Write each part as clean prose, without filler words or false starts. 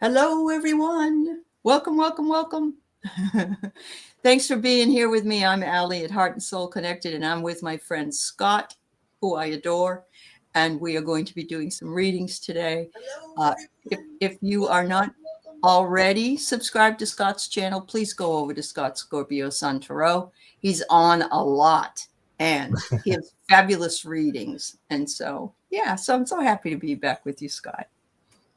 Hello, everyone. Welcome, welcome, welcome. Thanks for being here with me. I'm Aley at Heart and Soul Connected, and I'm with my friend Scott, who I adore. And we are going to be doing some readings today. If you are not already subscribed to Scott's channel, please go over to Scott Scorpio Sun Tarot. He's on a lot and he has fabulous readings. And so I'm so happy to be back with you, Scott.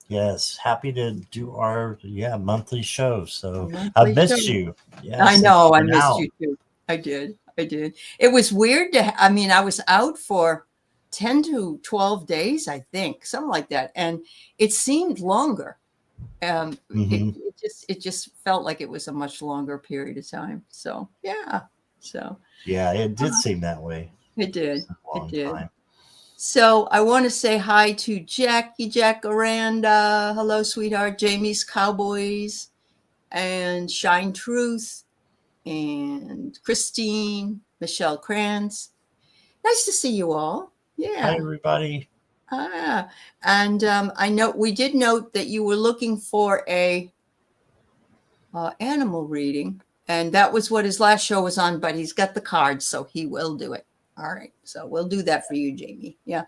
Yes, happy to do our monthly show. So Monthly I've missed show. you. I Yes, know, I been missed out. you too. I did. It was weird I was out for 10 to 12 days, I think, something like that. And it seemed longer. Um, it, Hmm. it just felt like it was a much longer period of time. So, yeah. So, Yeah, it did uh, seem that way. it It's did. a It long did. time. So I want to say hi to Jackie, Jacaranda. Hello, sweetheart. Jamie's Cowboys and Shine Truth and Christine, Michelle Krantz. Nice to see you all. Hi, Yeah. everybody. Ah, and I know we did note that you were looking for a animal reading, and that was what his last show was on. But he's got the cards, so he will do it. All right, so we'll do that for you, Jamie. Yeah.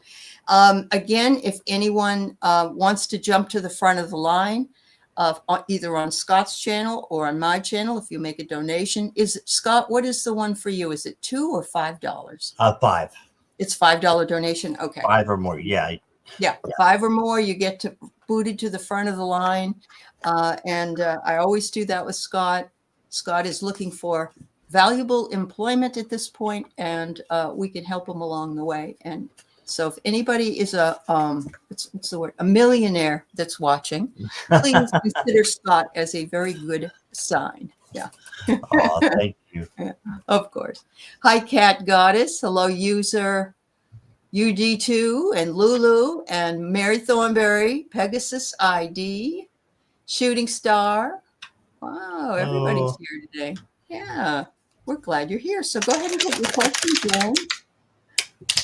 Again, if anyone wants to jump to the front of the line, either on Scott's channel or on my channel, if you make a donation, is it Scott? What is the one for you? Is it $2 or $5? Five. It's $5 donation. Okay. Five or more. Yeah. Yeah, Yeah. 5 or more, you get to booted to the front of the line. And I always do that with Scott. Scott is looking for valuable employment at this point, and we can help him along the way. And so if anybody is what's the word, a millionaire that's watching, please consider Scott as a very good sign. Yeah. Oh, thank you. Yeah, of course. Hi, Cat Goddess. Hello, user UD2 and Lulu and Mary Thornberry, Pegasus ID, Shooting Star. Wow, everybody's Oh, here today. Yeah, we're glad you're here. So go ahead and put your questions in.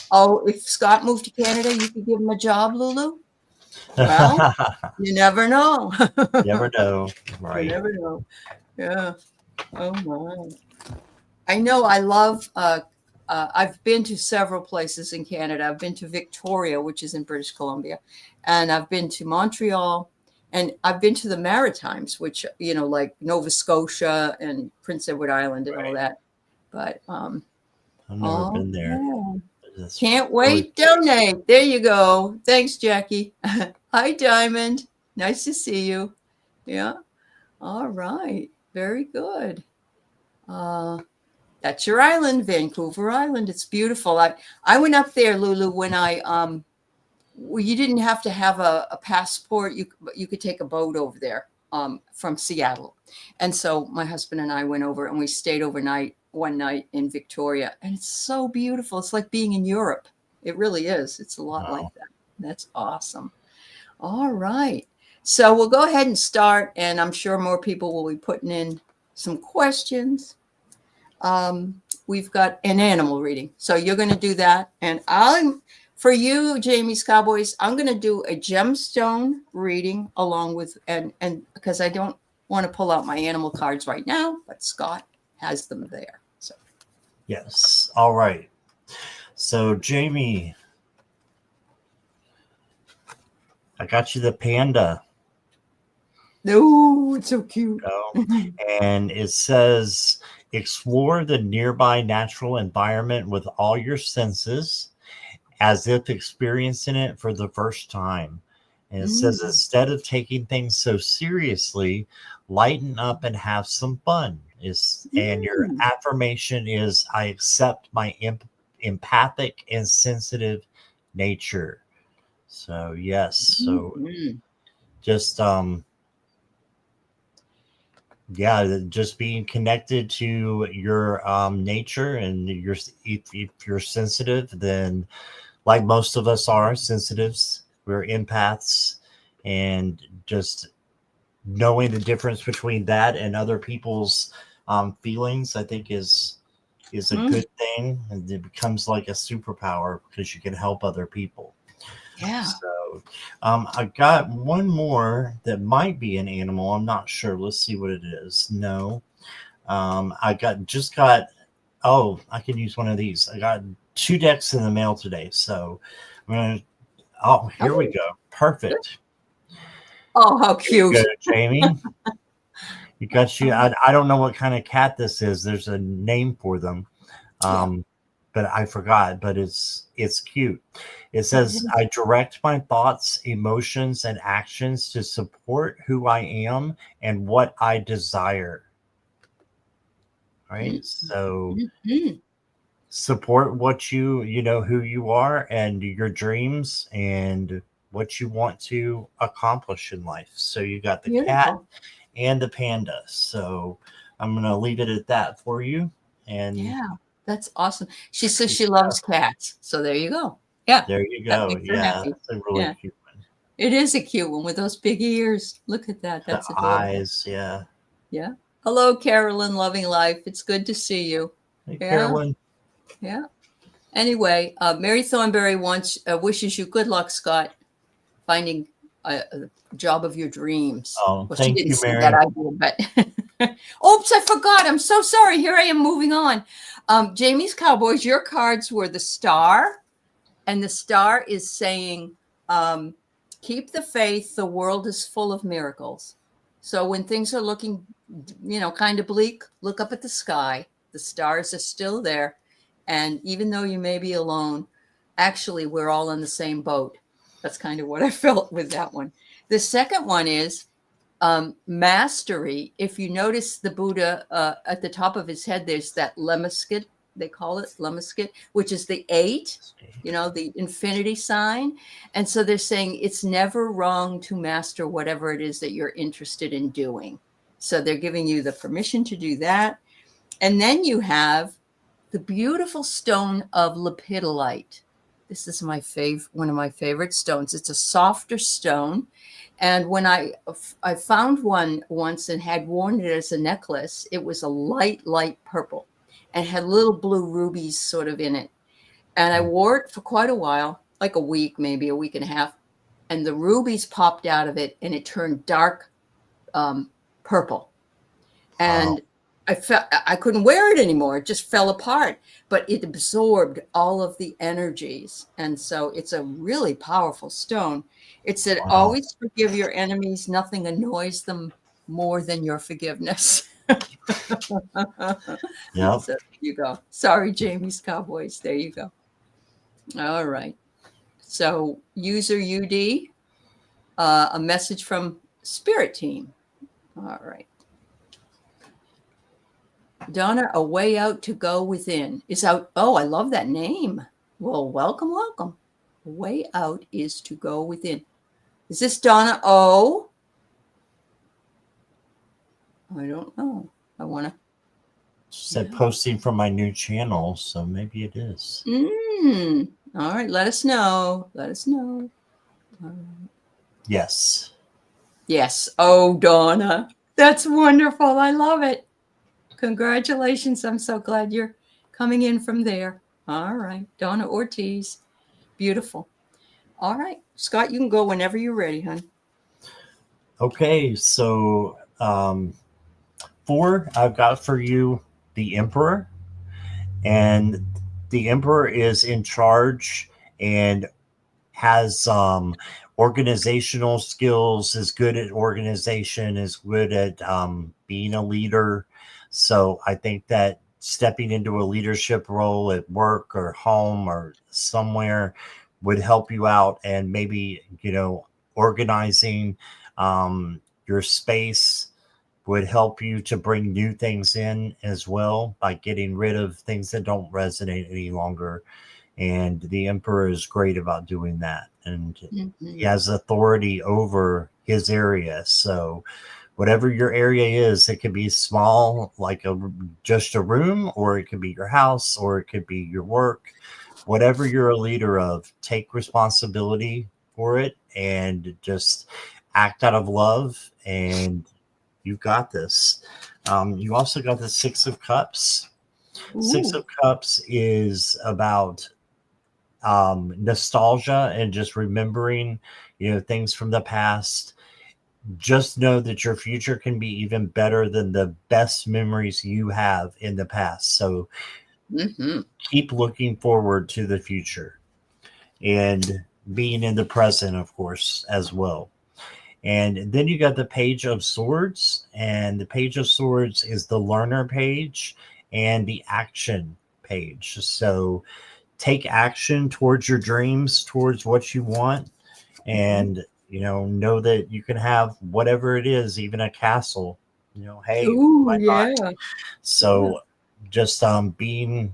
Oh, if Scott moved to Canada, you could give him a job, Lulu? Well, you never know. never know. You Right. never know. Yeah. Oh, my. I know I love, I've been to several places in Canada. I've been to Victoria, which is in British Columbia, and I've been to Montreal, and I've been to the Maritimes, which, like Nova Scotia and Prince Edward Island and all Right. that. But, I've never oh, been there. yeah. It's Can't really wait. Donate. There you go. Thanks, Jackie. Hi, Diamond. Nice to see you. Yeah. All right. Very good. Uh, That's your island, Vancouver Island. It's beautiful. I went up there, Lulu, when you didn't have to have a passport. You could take a boat over there from Seattle. And so my husband and I went over and we stayed overnight one night in Victoria. And it's so beautiful. It's like being in Europe. It really is. It's a lot like wow. that. That's awesome. All right. So we'll go ahead and start. And I'm sure more people will be putting in some questions. We've got an animal reading. So you're going to do that. And for you, Jamie's Cowboys, I'm going to do a gemstone reading along with, and because I don't want to pull out my animal cards right now, but Scott has them there. So, Yes. All right. So, Jamie, I got you the panda. oh, it's so cute. Oh, and it says explore the nearby natural environment with all your senses as if experiencing it for the first time. And it says instead of taking things so seriously, lighten up and have some fun. And your affirmation is I accept my empathic and sensitive nature. So yes, so just just being connected to your nature, and if you're sensitive, then like most of us are sensitives, we're empaths, and just knowing the difference between that and other people's feelings, I think is a good thing, and it becomes like a superpower because you can help other people. Yeah. So I got one more that might be an animal. I'm not sure. Let's see what it is. No. I got oh, I can use one of these. I got 2 decks in the mail today. So I'm gonna here we Oh, go. good. Perfect. Oh, how There you cute. go, Jamie. You got you. Oh, I don't know what kind of cat this is. There's a name for them. yeah. But I forgot, but it's cute. It It says, is. I direct my thoughts, emotions, and actions to support who I am and what I desire. Right. So Mhm. support what you know who you are and your dreams and what you want to accomplish in life. So you got the cat Beautiful. and the panda. So I'm gonna leave it at that for you. And Yeah, that's awesome. She says she loves cats. So there you go. Yeah, there you that go. makes her Yeah, happy. it's a really Yeah, cute one. it is a cute one with those big ears. Look at that. The That's adorable. eyes, yeah. Yeah. Hello, Carolyn, loving life. It's good to see you. Hey, Yeah, Carolyn. yeah. Anyway, Mary Thornberry wants wishes you good luck, Scott, finding a job of your dreams. Oh, Well, she thank didn't you, say that, Mary. I did, but oops, I forgot. I'm so sorry. Here I am moving on. Jamie's Cowboys, your cards were the star, and the star is saying, um, keep the faith. The world is full of miracles. So when things are looking, kind of bleak, look up at the sky. The stars are still there. And even though you may be alone, actually, we're all in the same boat. That's kind of what I felt with that one. The second one is mastery. If you notice the Buddha at the top of his head, there's that lemniscate, they call it lemniscate, which is the 8, the infinity sign. And so they're saying it's never wrong to master whatever it is that you're interested in doing. So they're giving you the permission to do that. And then you have the beautiful stone of lepidolite. This is one of my favorite stones. It's a softer stone. And when I found one once and had worn it as a necklace, it was a light purple and had little blue rubies sort of in it. And I wore it for quite a while, like a week, maybe a week and a half. And the rubies popped out of it and it turned dark purple. Wow. And I couldn't wear it anymore. It just fell apart, but it absorbed all of the energies. And so it's a really powerful stone. It said, Wow. always forgive your enemies. Nothing annoys them more than your forgiveness. Yep. So there you go. Sorry, Jamie's Cowboys. There you go. All right. So user UD, a message from Spirit Team. All right. Donna, a way out to go within is out. Oh, I love that name. Well, welcome, welcome. A way out is to go within. Is this Donna O? I don't know. I want to. Said posting from my new channel, so maybe it is. All right. Let us know. Let us know. Yes. Yes. Oh, Donna. That's wonderful. I love it. Congratulations. I'm so glad you're coming in from there. All right. Donna Ortiz. Beautiful. All right. Scott, you can go whenever you're ready, hon. Okay, so 4 I've got for you the Emperor, and the Emperor is in charge and has organizational skills, is good at organization, is good at being a leader. So I think that stepping into a leadership role at work or home or somewhere would help you out, and maybe organizing your space would help you to bring new things in as well by getting rid of things that don't resonate any longer. And the Emperor is great about doing that, and he has authority over his area. So whatever your area is, it could be small, like just a room, or it could be your house, or it could be your work. Whatever you're a leader of, take responsibility for it and just act out of love, and you've got this. You also got the 6 of Cups. Ooh. 6 of Cups is about nostalgia and just remembering, things from the past. Just know that your future can be even better than the best memories you have in the past. So Mm-hmm. keep looking forward to the future and being in the present, of course, as well. And then you got the Page of Swords, and the Page of Swords is the learner page and the action page. So take action towards your dreams, towards what you want, and know that you can have whatever it is, even a castle. Hey, Ooh, why not? yeah. Yeah. So just being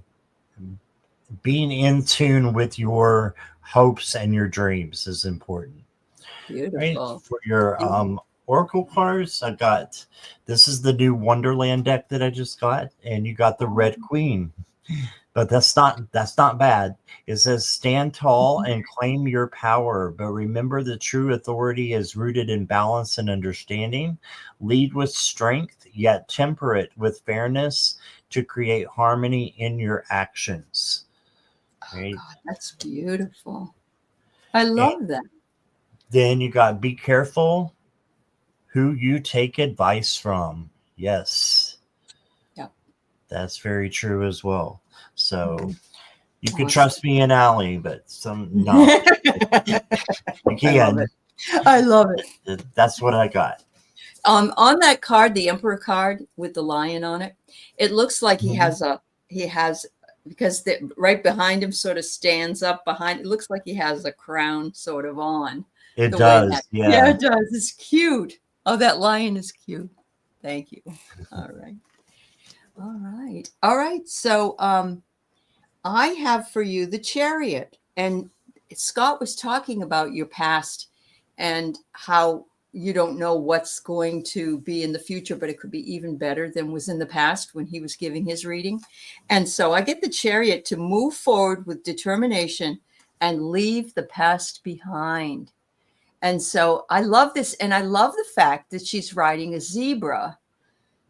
in tune with your hopes and your dreams is important. Right. Beautiful. For your oracle cards, I got, this is the new Wonderland deck that I just got, and you got the Red Queen. But that's not bad. It says stand tall and claim your power, but remember the true authority is rooted in balance and understanding. Lead with strength, yet temper it with fairness to create harmony in your actions. Oh, Right. God, that's beautiful. I And love that. then you got be careful who you take advice from. Yes, Yeah. that's very true as well. So Mhm. you can Awesome. trust me and Aley, but some no, you I love can. it. I love it. That's what I got. On that card, the Emperor card with the lion on it, it looks like Mhm. he has because right behind him sort of stands up behind. It looks like he has a crown sort of on It the way that. does, Yeah, yeah. it does. It's cute. Oh, that lion is cute. Thank you. All right. All right. All right. So, I have for you the Chariot. And Scott was talking about your past and how you don't know what's going to be in the future, but it could be even better than was in the past when he was giving his reading. And so I get the Chariot to move forward with determination and leave the past behind. And so I love this. And I love the fact that she's riding a zebra.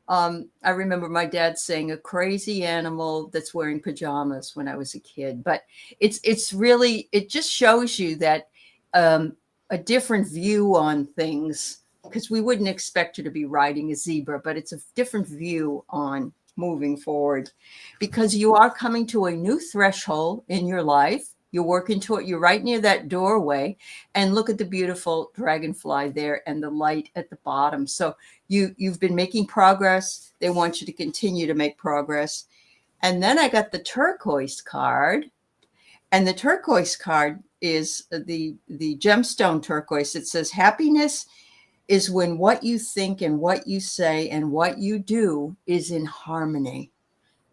I remember my dad saying a crazy animal that's wearing pajamas when I was a kid, but it's really, it just shows you that a different view on things, because we wouldn't expect her to be riding a zebra, but it's a different view on moving forward, because you are coming to a new threshold in your life. You're working to it. You're right near that doorway, and look at the beautiful dragonfly there and the light at the bottom. So you've been making progress. They want you to continue to make progress. And then I got the turquoise card, and the turquoise card is the gemstone turquoise. It says happiness is when what you think and what you say and what you do is in harmony.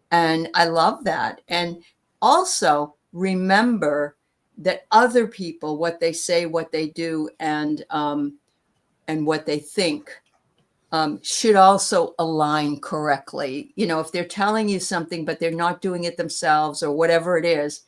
And I love that. And also remember that other people, what they say, what they do, and what they think should also align correctly. If they're telling you something, but they're not doing it themselves or whatever it is,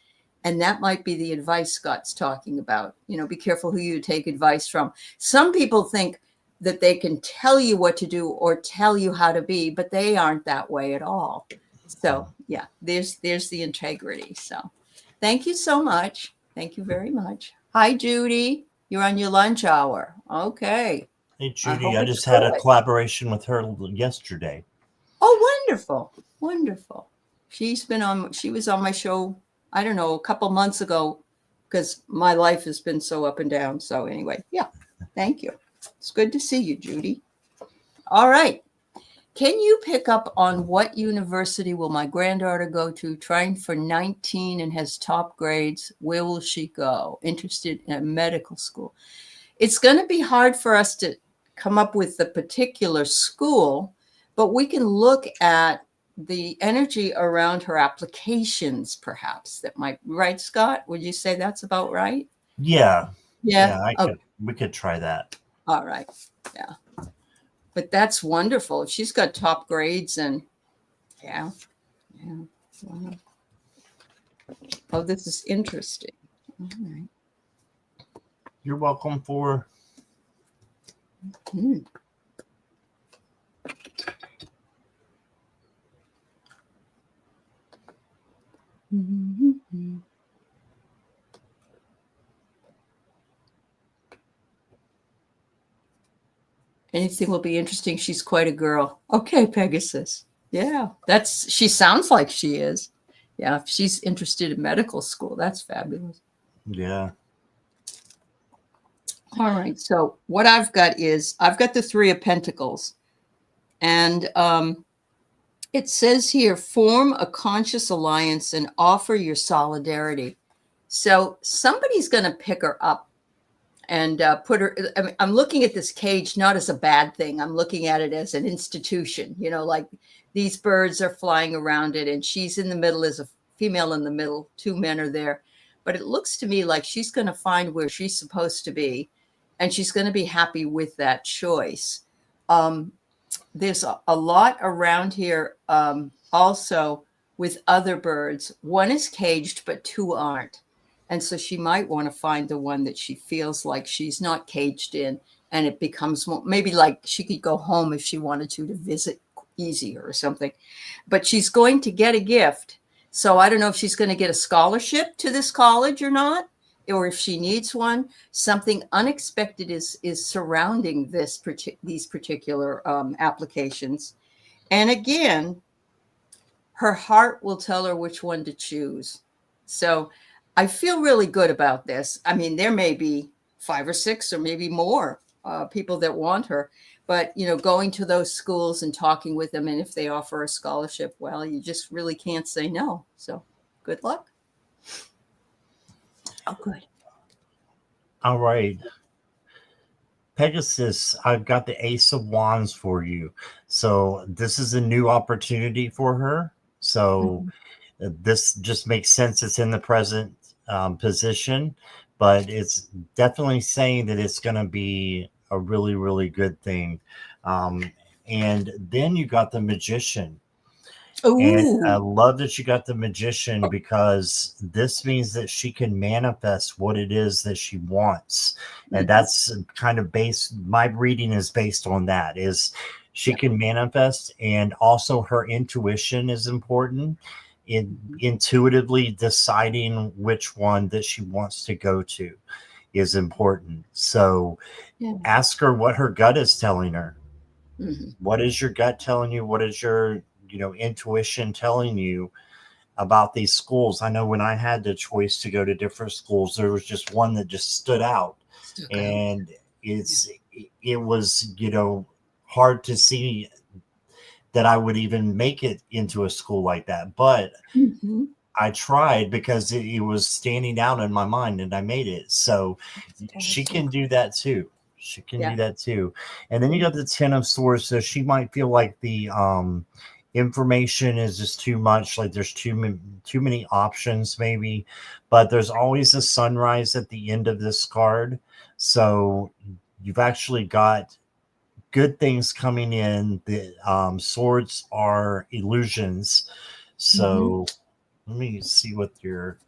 and that might be the advice Scott's talking about. Be careful who you take advice from. Some people think that they can tell you what to do or tell you how to be, but they aren't that way at all. So yeah, there's the integrity. So thank you so much. Thank you very much. Hi, Judy. You're on your lunch hour. Okay. Hey, I Judy, hope I it's just had a good. collaboration with her yesterday. Oh, wonderful. Wonderful. She was on my show, I don't know, a couple months ago, because my life has been so up and down. So anyway, yeah. Thank you. It's good to see you, Judy. All right. Can you pick up on what university will my granddaughter go to? Trying for 19 and has top grades. Where will she go? Interested in a medical school. It's going to be hard for us to come up with the particular school, but we can look at the energy around her applications, perhaps. That might, right, Scott? Would you say that's about right? Yeah, Yeah. yeah, Okay. we could try that. All right. Yeah. But that's wonderful. If she's got top grades and yeah. Yeah. Wow. Oh, this is interesting. All right. You're welcome for. Hmm. Anything will be interesting. She's quite a girl. Okay, Pegasus. Yeah, she sounds like she is. Yeah, if she's interested in medical school, that's fabulous. Yeah. All right. So what I've got the Three of Pentacles. And it says here, form a conscious alliance and offer your solidarity. So somebody's going to pick her up and put her. I mean, I'm looking at this cage not as a bad thing. I'm looking at it as an institution. Like these birds are flying around it, and she's in the middle as a female in the middle. Two men are there, but it looks to me like she's going to find where she's supposed to be, and she's going to be happy with that choice. There's a lot around here also with other birds. One is caged, but two aren't. And so she might want to find the one that she feels like she's not caged in. And it becomes maybe like she could go home if she wanted to visit easier or something. But she's going to get a gift. So I don't know if she's going to get a scholarship to this college or not, or if she needs one. Something unexpected is surrounding these particular applications. And again, her heart will tell her which one to choose. So I feel really good about this. I mean, there may be 5 or 6 or maybe more people that want her, but going to those schools and talking with them, and if they offer a scholarship, well, you just really can't say no. So good luck. Oh, good. All right. Pegasus, I've got the Ace of Wands for you. So this is a new opportunity for her. So this just makes sense. It's in the present position, but it's definitely saying that it's going to be a really, really good thing. And then you got the Magician. Ooh. And I love that you got the Magician, because this means that she can manifest what it is that she wants. And that's kind of my reading is based on that, is she can manifest, and also her intuition is important in intuitively deciding which one that she wants to go to is important. So ask her what her gut is telling her. What is your gut telling you? What is your intuition telling you about these schools? I know when I had the choice to go to different schools, there was just one that just stood out. And it was, hard to see that I would even make it into a school like that. But I tried, because it was standing out in my mind, and I made it. So she can do that too. She can do that too. And then you got the 10 of Swords. So she might feel like the information is just too much, like there's too many options maybe, but there's always a sunrise at the end of this card. So you've actually got good things coming in. The swords are illusions. So let me see what your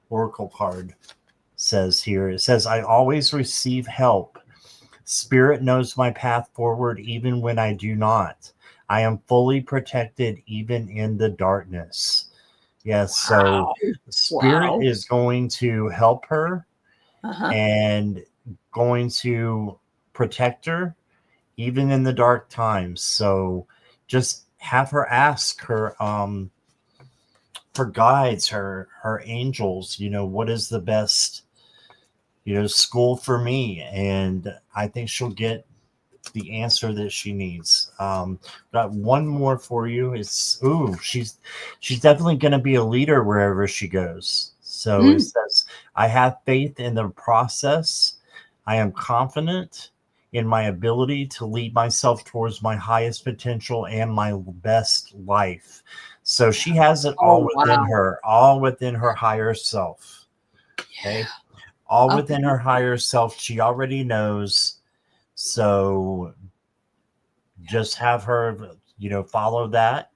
oracle card says here. It says, I always receive help. Spirit knows my path forward even when I do not. I am fully protected even in the darkness. Yes. So Spirit is going to help her and going to protect her even in the dark times. So just have her ask her guides, her angels, what is the best school for me. And I think she'll get the answer that she needs. Got one more for you. She's definitely going to be a leader wherever she goes. So it says, I have faith in the process. I am confident in my ability to lead myself towards my highest potential and my best life. So she has it all within her higher self. Okay. All within her higher self. She already knows. So just have her, follow that.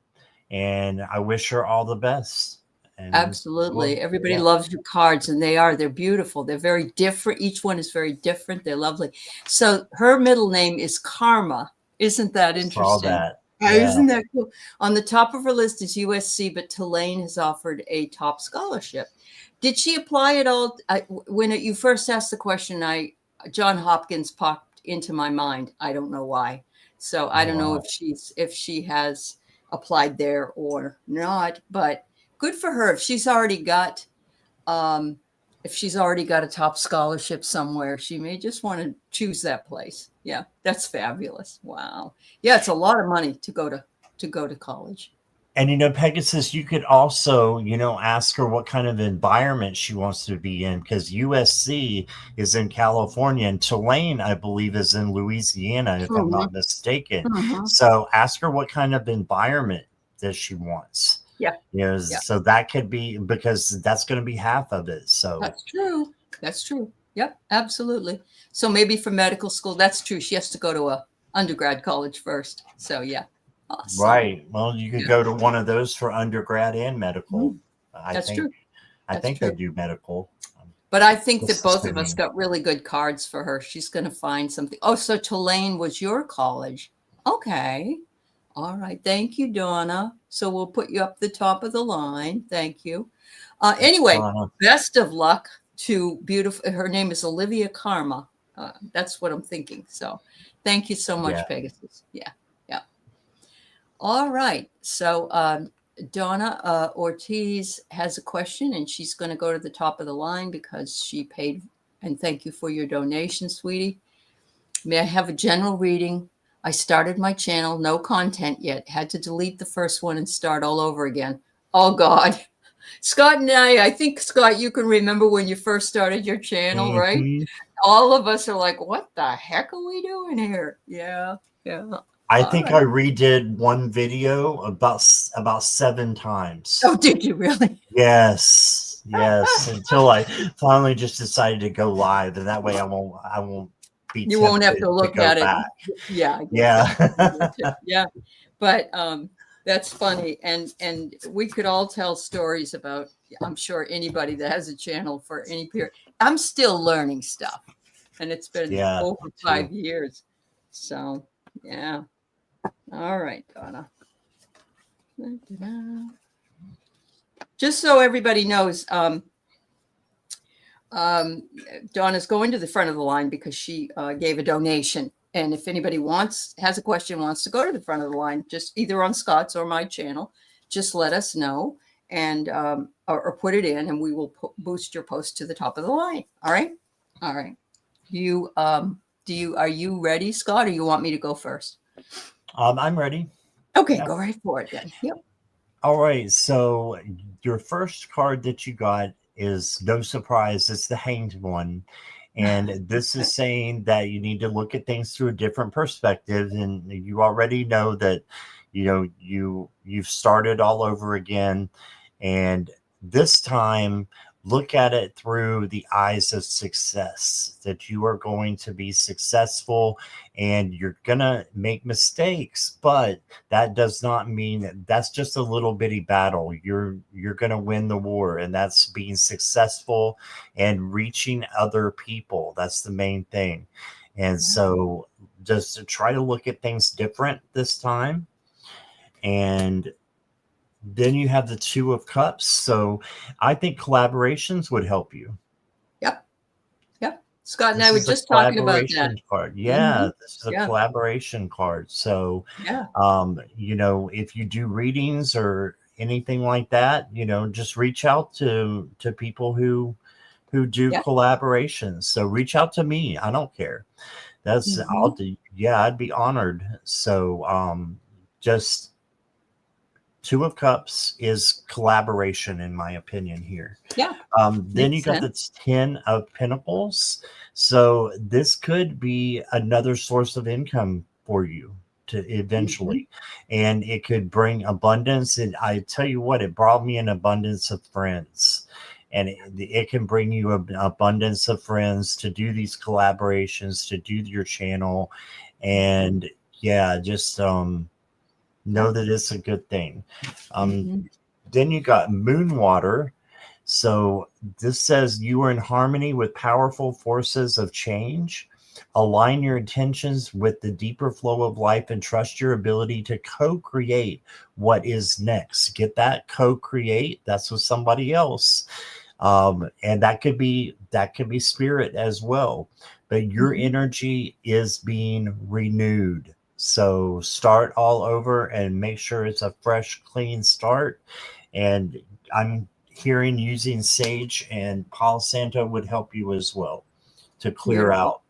And I wish her all the best. And absolutely. Everybody loves your cards, and they're beautiful. They're very different. Each one is very different. They're lovely. So her middle name is Karma. Isn't that interesting? Saw that. Isn't that cool? On the top of her list is USC, but Tulane has offered a top scholarship. Did she apply at all? When you first asked the question, John Hopkins popped into my mind. I don't know why. So I don't know if she has applied there or not, but good for her. If she's already got a top scholarship somewhere, she may just want to choose that place. Yeah, that's fabulous. Wow. Yeah, it's a lot of money to go to college. And, Pegasus, you could also, ask her what kind of environment she wants to be in, because USC is in California and Tulane, I believe, is in Louisiana, if I'm not mistaken. So ask her what kind of environment that she wants. Yeah. So that could be, because that's going to be half of it. So that's true. Yep, absolutely. So maybe for medical school, that's true. She has to go to a undergrad college first. So yeah. Awesome. Right. Well, you could go to one of those for undergrad and medical. That's true. I think they do medical. But I think that both of us got really good cards for her. She's going to find something. Oh, so Tulane was your college. Okay. All right. Thank you, Donna. So we'll put you up the top of the line. Thank you. Anyway, best of luck to beautiful. Her name is Olivia Karma. That's what I'm thinking. So thank you so much, Pegasus. Yeah. All right. So Donna Ortiz has a question, and she's going to go to the top of the line because she paid. And thank you for your donation, sweetie. May I have a general reading? I started my channel, no content yet. Had to delete the first one and start all over again. Oh, God. Scott and I think, Scott, you can remember when you first started your channel, right? All of us are like, what the heck are we doing here? Yeah. I think I redid one video about 7 times. Oh, did you really? Yes. Until I finally just decided to go live, and that way I won't be. You won't have to look at back. It. Yeah. Yeah. But that's funny, and we could all tell stories about. I'm sure anybody that has a channel for any period. I'm still learning stuff, and it's been over 5 years. So yeah. All right, Donna. Just so everybody knows, Donna's going to the front of the line because she gave a donation. And if anybody has a question, wants to go to the front of the line, just either on Scott's or my channel, just let us know and or put it in, and we will boost your post to the top of the line. All right. Are you ready, Scott, or you want me to go first? I'm ready. Okay, go right for it then. Yep. All right. So your first card that you got is, no surprise, it's the Hanged One. And this is saying that you need to look at things through a different perspective. And you already know that, you've started all over again. And this time, look at it through the eyes of success, that you are going to be successful and you're going to make mistakes, but that does not mean that's just a little bitty battle. You're going to win the war, and that's being successful and reaching other people. That's the main thing. And so just try to look at things different this time. And then you have the Two of Cups. So I think collaborations would help you. Yep. Scott and I were just talking about that. Card. Yeah, this is a collaboration card. So, if you do readings or anything like that, just reach out to people who do collaborations. So reach out to me. I don't care. That's I'd be honored. So just Two of Cups is collaboration, in my opinion, here. Yeah. Then you got the 10 of Pentacles. So this could be another source of income for you to eventually. And it could bring abundance. And I tell you what, it brought me an abundance of friends. And it can bring you an abundance of friends to do these collaborations, to do your channel. And just know that it's a good thing. Then you got Moon Water. So this says you are in harmony with powerful forces of change. Align your intentions with the deeper flow of life and trust your ability to co-create what is next. Get that co-create. That's with somebody else. And that could be spirit as well. but your energy is being renewed. So start all over and make sure it's a fresh, clean start. And I'm hearing using sage and Palo Santo would help you as well to clear Beautiful. out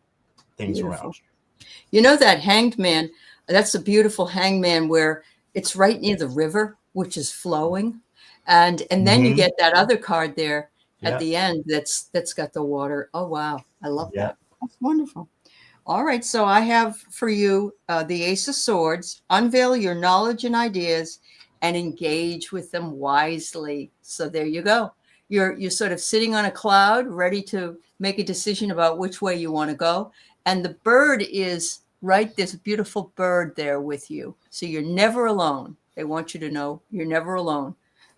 things Beautiful. around you. You know that hanged man, that's a beautiful hangman where it's right near the river, which is flowing. And then you get that other card there at the end that's got the water. Oh, wow. I love that. That's wonderful. All right. So I have for you the Ace of Swords. Unveil your knowledge and ideas and engage with them wisely. So there you go. You're sort of sitting on a cloud, ready to make a decision about which way you want to go. And the bird is right. There's a beautiful bird there with you. So you're never alone. They want you to know you're never alone.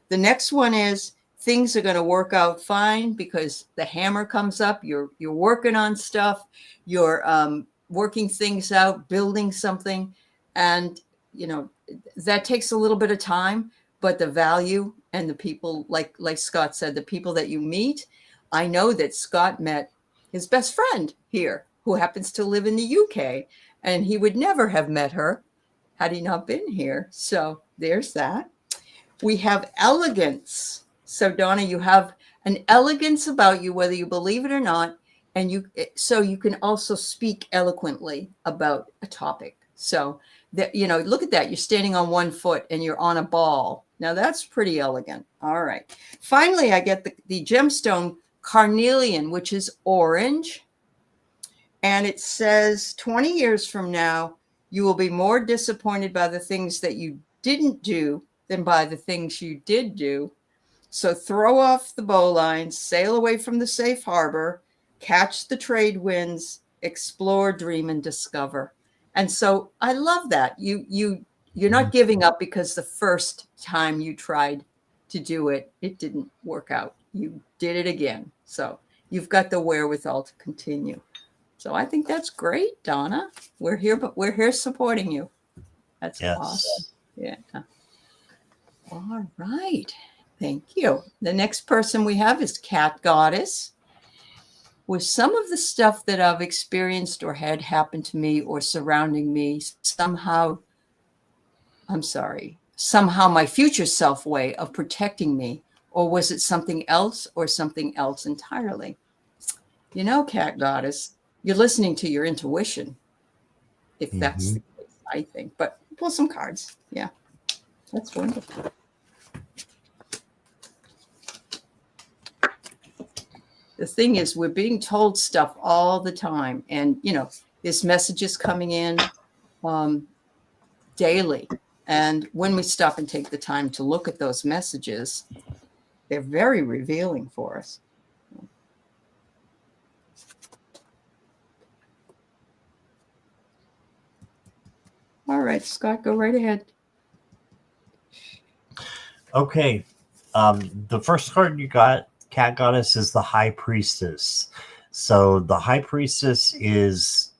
The next one is things are going to work out fine because the hammer comes up. You're working on stuff. You're working things out, building something. And, you know, that takes a little bit of time, but the value and the people, like Scott said, the people that you meet. I know that Scott met his best friend here who happens to live in the UK, and he would never have met her had he not been here. So there's that. We have elegance. So Donna, you have an elegance about you, whether you believe it or not. And you can also speak eloquently about a topic. So that, you know, look at that. You're standing on one foot and you're on a ball. Now that's pretty elegant. All right. Finally, I get the gemstone carnelian, which is orange. And it says 20 years from now, you will be more disappointed by the things that you didn't do than by the things you did do. So throw off the bowlines, sail away from the safe harbor, catch the trade winds, explore, dream, and discover. And so I love that. You're not giving up because the first time you tried to do it, it didn't work out. You did it again. So you've got the wherewithal to continue. So I think that's great, Donna. We're here, but we're here supporting you. That's awesome. Yeah. All right. Thank you. The next person we have is Cat Goddess. With some of the stuff that I've experienced or had happen to me or surrounding me, somehow my future self way of protecting me, or was it something else or something else entirely? You know, Cat Goddess, you're listening to your intuition, if that's the case, I think. But pull some cards. Yeah, that's wonderful. The thing is, we're being told stuff all the time. And, you know, this message is coming in daily. And when we stop and take the time to look at those messages, they're very revealing for us. All right, Scott, go right ahead. Okay. The first card you got, Cat Goddess, is the High Priestess. So the High Priestess is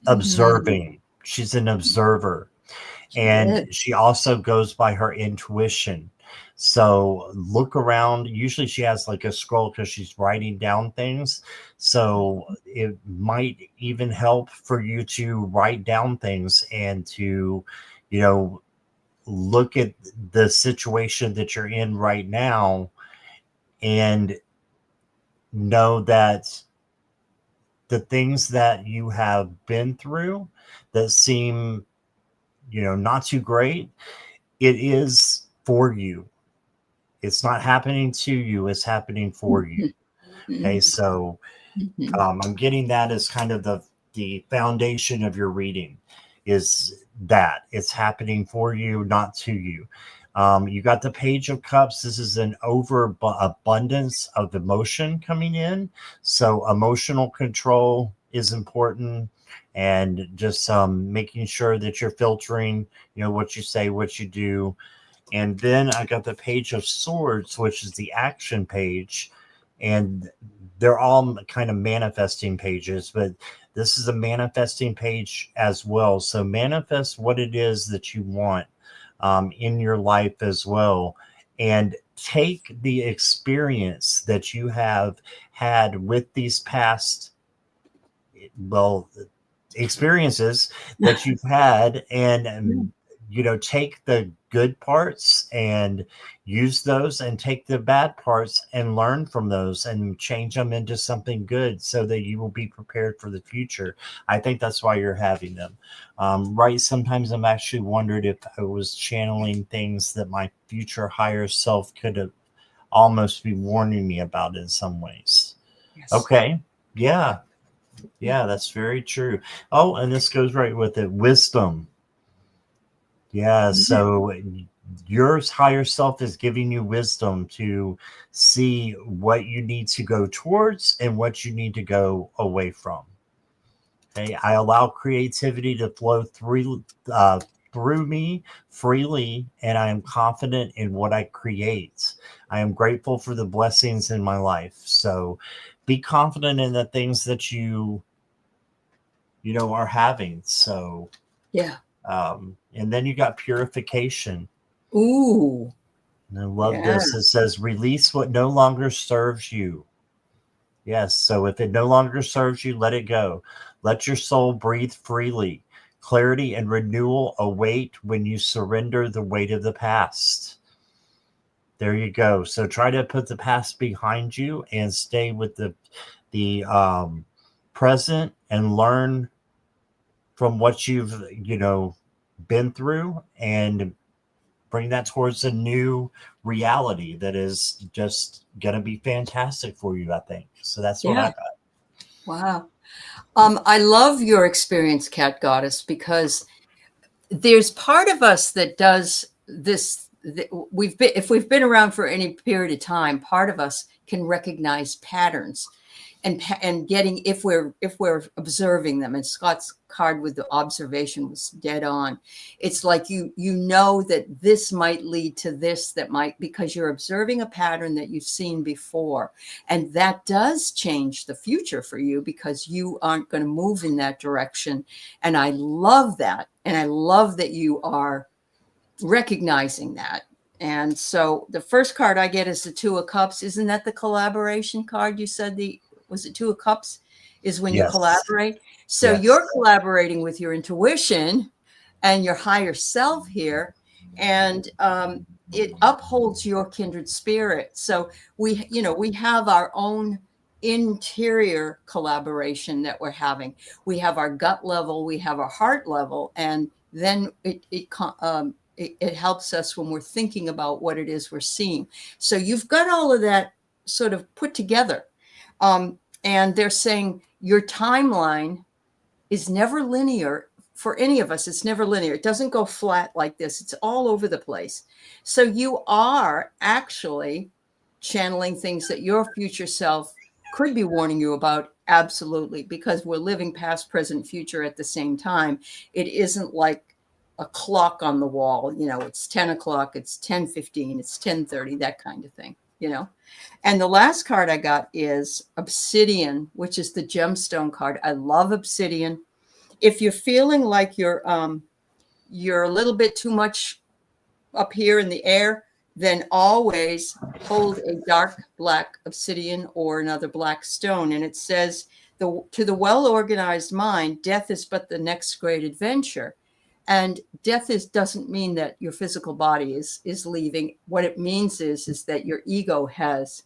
observing. She's an observer. And she also goes by her intuition. So look around. Usually she has like a scroll because she's writing down things. So it might even help for you to write down things and to, you know, look at the situation that you're in right now and know that the things that you have been through that seem, you know, not too great, it is for you. It's not happening to you, it's happening for you. Okay, so I'm getting that as kind of the foundation of your reading, is that it's happening for you, not to you. You got the Page of Cups. This is an overabundance of emotion coming in. So emotional control is important, and just making sure that you're filtering, you know, what you say, what you do. And then I got the Page of Swords, which is the action page. And they're all kind of manifesting pages, but this is a manifesting page as well. So manifest what it is that you want in your life as well. And take the experience that you have had with these past, well, experiences that you've had, and take the good parts and use those, and take the bad parts and learn from those and change them into something good, so that you will be prepared for the future. I think that's why you're having them. Right. Sometimes I'm actually wondered if I was channeling things that my future higher self could have almost be warning me about in some ways. Yes. Okay. Yeah. Yeah, that's very true. Oh, and this goes right with it. Wisdom. Yeah. So your higher self is giving you wisdom to see what you need to go towards and what you need to go away from. Okay. I allow creativity to flow through me freely, and I am confident in what I create. I am grateful for the blessings in my life. So be confident in the things that you are having. So Yeah. And then you got purification. Ooh. And I love Yeah. this. It says, release what no longer serves you. Yes. So if it no longer serves you, let it go. Let your soul breathe freely. Clarity and renewal await when you surrender the weight of the past. There you go. So try to put the past behind you and stay with the present, and learn from what you've been through, and bring that towards a new reality that is just going to be fantastic for you, I think. So that's what I Yeah. got. Wow. I love your experience, Cat Goddess, because there's part of us that does this. If we've been around for any period of time, part of us can recognize patterns, and getting, if we're observing them. And Scott's card with the observation was dead on. It's like you know that this might lead to this, that might, because you're observing a pattern that you've seen before, and that does change the future for you, because you aren't going to move in that direction. And I love that, and I love that you are recognizing that. And so the first card I get is the Two of Cups. Isn't that the collaboration card? You said was it Two of Cups is when you Yes. collaborate. So Yes. you're collaborating with your intuition and your higher self here. And it upholds your kindred spirit. So we have our own interior collaboration that we're having. We have our gut level, we have our heart level, and then it helps us when we're thinking about what it is we're seeing. So you've got all of that sort of put together. And they're saying your timeline is never linear. For any of us, it's never linear. It doesn't go flat like this. It's all over the place. So you are actually channeling things that your future self could be warning you about. Absolutely. Because we're living past, present, future at the same time. It isn't like a clock on the wall. It's 10 o'clock, it's 10:15, it's 10:30, that kind of thing, And the last card I got is Obsidian, which is the gemstone card. I love Obsidian. If you're feeling like you're a little bit too much up here in the air, then always hold a dark black obsidian or another black stone. And it says, to the well-organized mind, death is but the next great adventure. And death doesn't mean that your physical body is leaving. What it means is that your ego has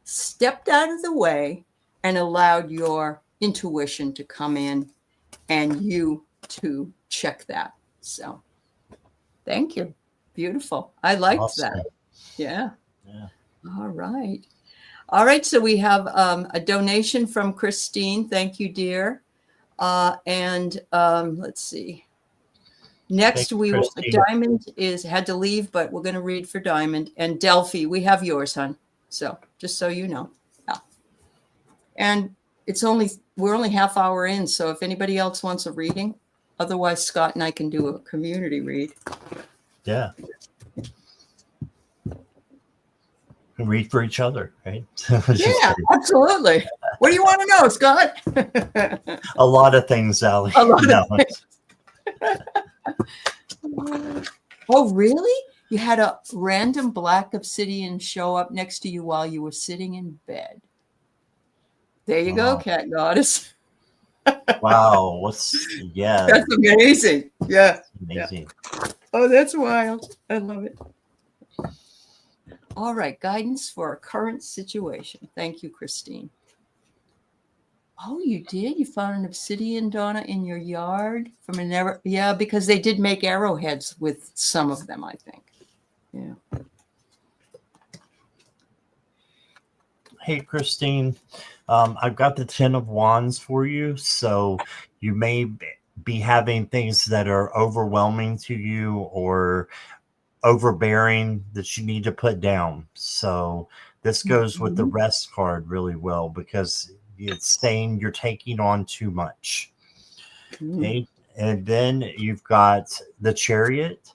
stepped out of the way and allowed your intuition to come in and you to check that. So thank you. Beautiful. I liked Awesome. that. Yeah. Yeah. All right. All right. So we have a donation from Christine. Thank you, dear. And let's see. Next, Diamond had to leave, but we're going to read for Diamond. And Delphi, we have yours, hon. So just so you know. Yeah. And we're only half hour in. So if anybody else wants a reading, otherwise Scott and I can do a community read. Yeah. We read for each other, right? Yeah, absolutely. What do you want to know, Scott? A lot of things, Aley. A lot of things. Oh, really? You had a random black obsidian show up next to you while you were sitting in bed. There you go, Wow. cat goddess. Wow. Yeah, That's amazing. Yeah. Yeah. amazing. Oh, that's wild. I love it. All right. Guidance for our current situation. Thank you, Christine. Oh, you did? You found an obsidian, Donna, in your yard from an arrow? Yeah, because they did make arrowheads with some of them, I think. Yeah. Hey, Christine, I've got the Ten of Wands for you. So you may be having things that are overwhelming to you or overbearing that you need to put down. So this goes with the rest card really well because it's saying you're taking on too much. Okay. And then you've got the Chariot,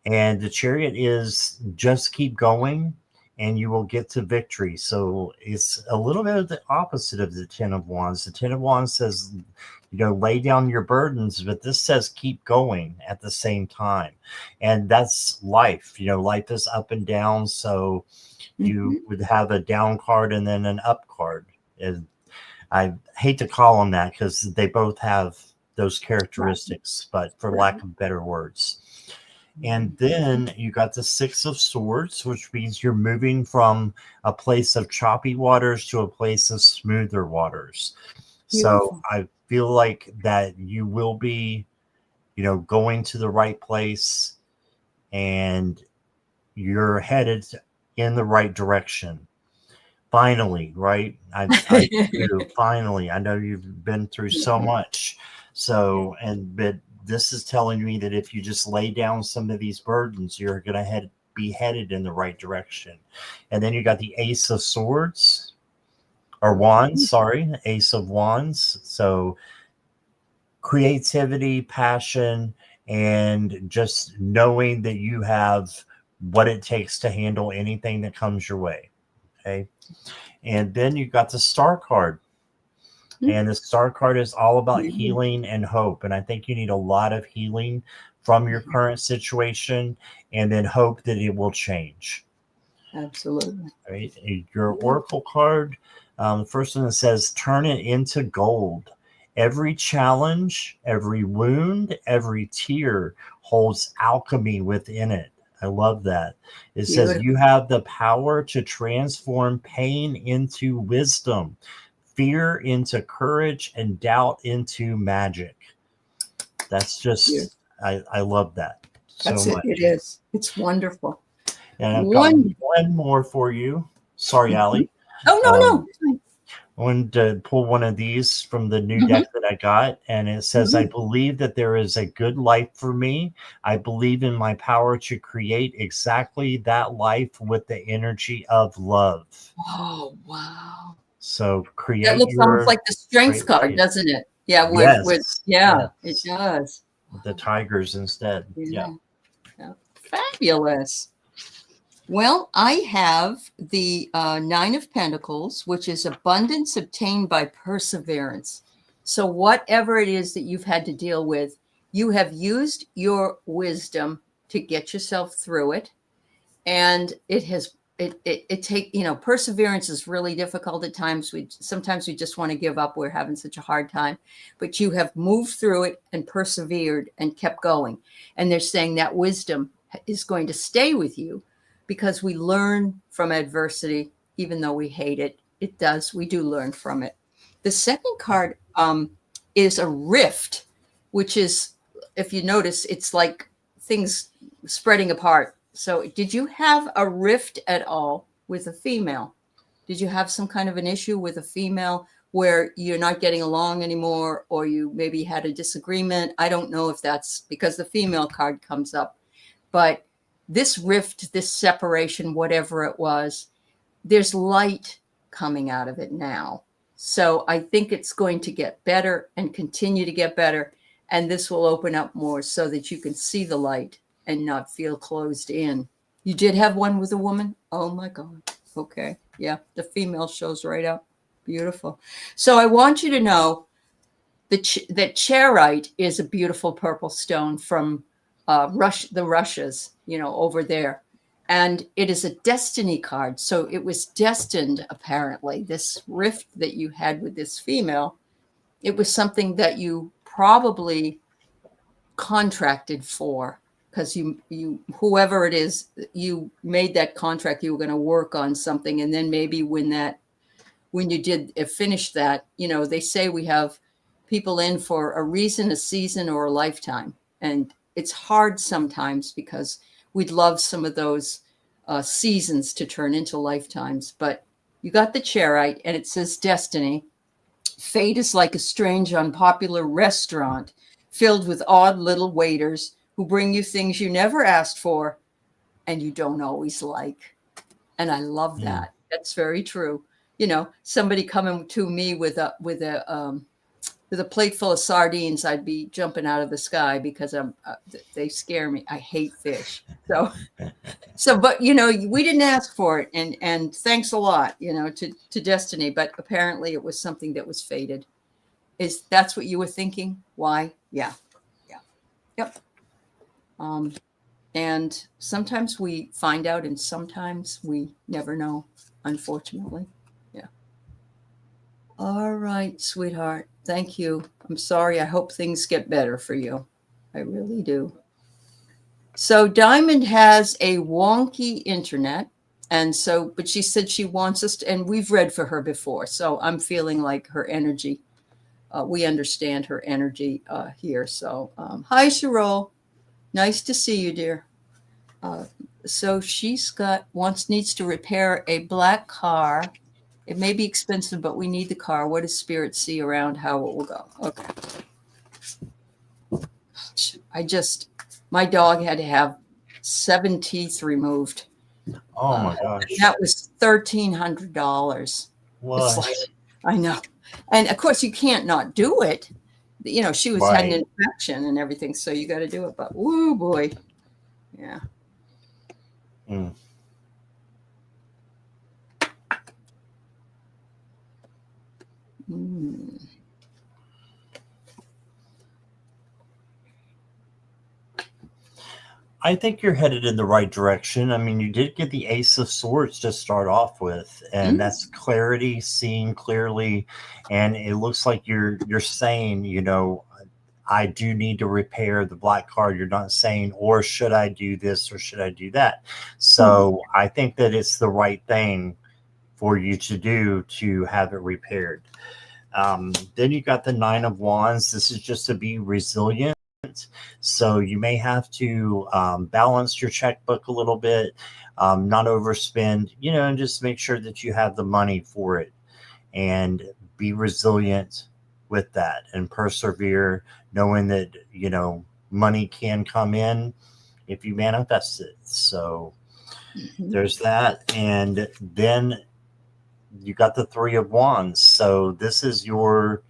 and the Chariot is just keep going and you will get to victory. So it's a little bit of the opposite of the Ten of Wands. The Ten of Wands says, lay down your burdens, but this says keep going at the same time. And that's life. Life is up and down. So you would have a down card and then an up card. And I hate to call them that because they both have those characteristics, but for lack of better words. And then you got the Six of Swords, which means you're moving from a place of choppy waters to a place of smoother waters. Beautiful. So I feel like that you will be, going to the right place and you're headed in the right direction. Finally, right? I do. Finally, I know you've been through so much. So, but this is telling me that if you just lay down some of these burdens, you're going to be headed in the right direction. And then you got the Ace of Swords or Wands, sorry, Ace of Wands. So creativity, passion, and just knowing that you have what it takes to handle anything that comes your way. Okay. And then you got the Star card. And the Star card is all about healing and hope. And I think you need a lot of healing from your current situation and then hope that it will change. Absolutely. Right? Your Oracle card, the first one that says, turn it into gold. Every challenge, every wound, every tear holds alchemy within it. I love that. It says you have the power to transform pain into wisdom, fear into courage, and doubt into magic. That's just, I love that so much. It is. It's wonderful. And I've got one more for you. Sorry, Aley. Oh, no. I wanted to pull one of these from the new deck that I got, and it says, I believe that there is a good life for me. I believe in my power to create exactly that life with the energy of love. Oh, wow. So create. That looks almost like the Strength card, doesn't it? Yeah, it does. The tigers instead. Yeah. Fabulous. Well, I have the Nine of Pentacles, which is abundance obtained by perseverance. So whatever it is that you've had to deal with, you have used your wisdom to get yourself through it. And perseverance is really difficult at times. Sometimes we just want to give up. We're having such a hard time, but you have moved through it and persevered and kept going. And they're saying that wisdom is going to stay with you because we learn from adversity, even though we hate it. We do learn from it. The second card is a rift, which is, if you notice, it's like things spreading apart. So did you have a rift at all with a female? Did you have some kind of an issue with a female where you're not getting along anymore, or you maybe had a disagreement? I don't know if that's because the female card comes up, but this rift, this separation, whatever it was, there's light coming out of it now. So I think it's going to get better and continue to get better. And this will open up more so that you can see the light and not feel closed in. You did have one with a woman? Oh my God. Okay. Yeah. The female shows right up. Beautiful. So I want you to know that chairite is a beautiful purple stone from the Russias, over there. And it is a destiny card. So it was destined, apparently, this rift that you had with this female, it was something that you probably contracted for, because you whoever it is, you made that contract, you were going to work on something, and then maybe when you did finish that, they say we have people in for a reason, a season, or a lifetime. And it's hard sometimes because we'd love some of those seasons to turn into lifetimes. But you got the chairite, and it says destiny. Fate is like a strange, unpopular restaurant filled with odd little waiters who bring you things you never asked for and you don't always like. And I love that. That's very true. Somebody coming to me with a plate full of sardines, I'd be jumping out of the sky because they scare me. I hate fish. But we didn't ask for it, and thanks a lot, to destiny. But apparently, it was something that was fated. That's what you were thinking? Why? Yeah. Yep. And sometimes we find out, and sometimes we never know, unfortunately. Yeah. All right, sweetheart. Thank you. I'm sorry. I hope things get better for you. I really do. So Diamond has a wonky internet. But she said she wants us to, and we've read for her before. So I'm feeling like her energy, we understand her energy here. So hi, Cheryl. Nice to see you, dear. So she's needs to repair a black car. It may be expensive, but we need the car. What does Spirit see around how it will go? Okay. My dog had to have 7 teeth removed. Oh my gosh. That was $1,300. What? I know. And of course you can't not do it. She was had an infection and everything, so you got to do it. But woo boy. Yeah. I think you're headed in the right direction. I mean, you did get the Ace of Swords to start off with, and that's clarity, seeing clearly, and it looks like you're saying, I do need to repair the black card. You're not saying, or should I do this or should I do that? So I think that it's the right thing for you to do to have it repaired. Then you got the Nine of Wands. This is just to be resilient. So you may have to balance your checkbook a little bit, not overspend, and just make sure that you have the money for it, and be resilient with that and persevere, knowing that, money can come in if you manifest it. So there's that. And then you got the Three of Wands. So this is your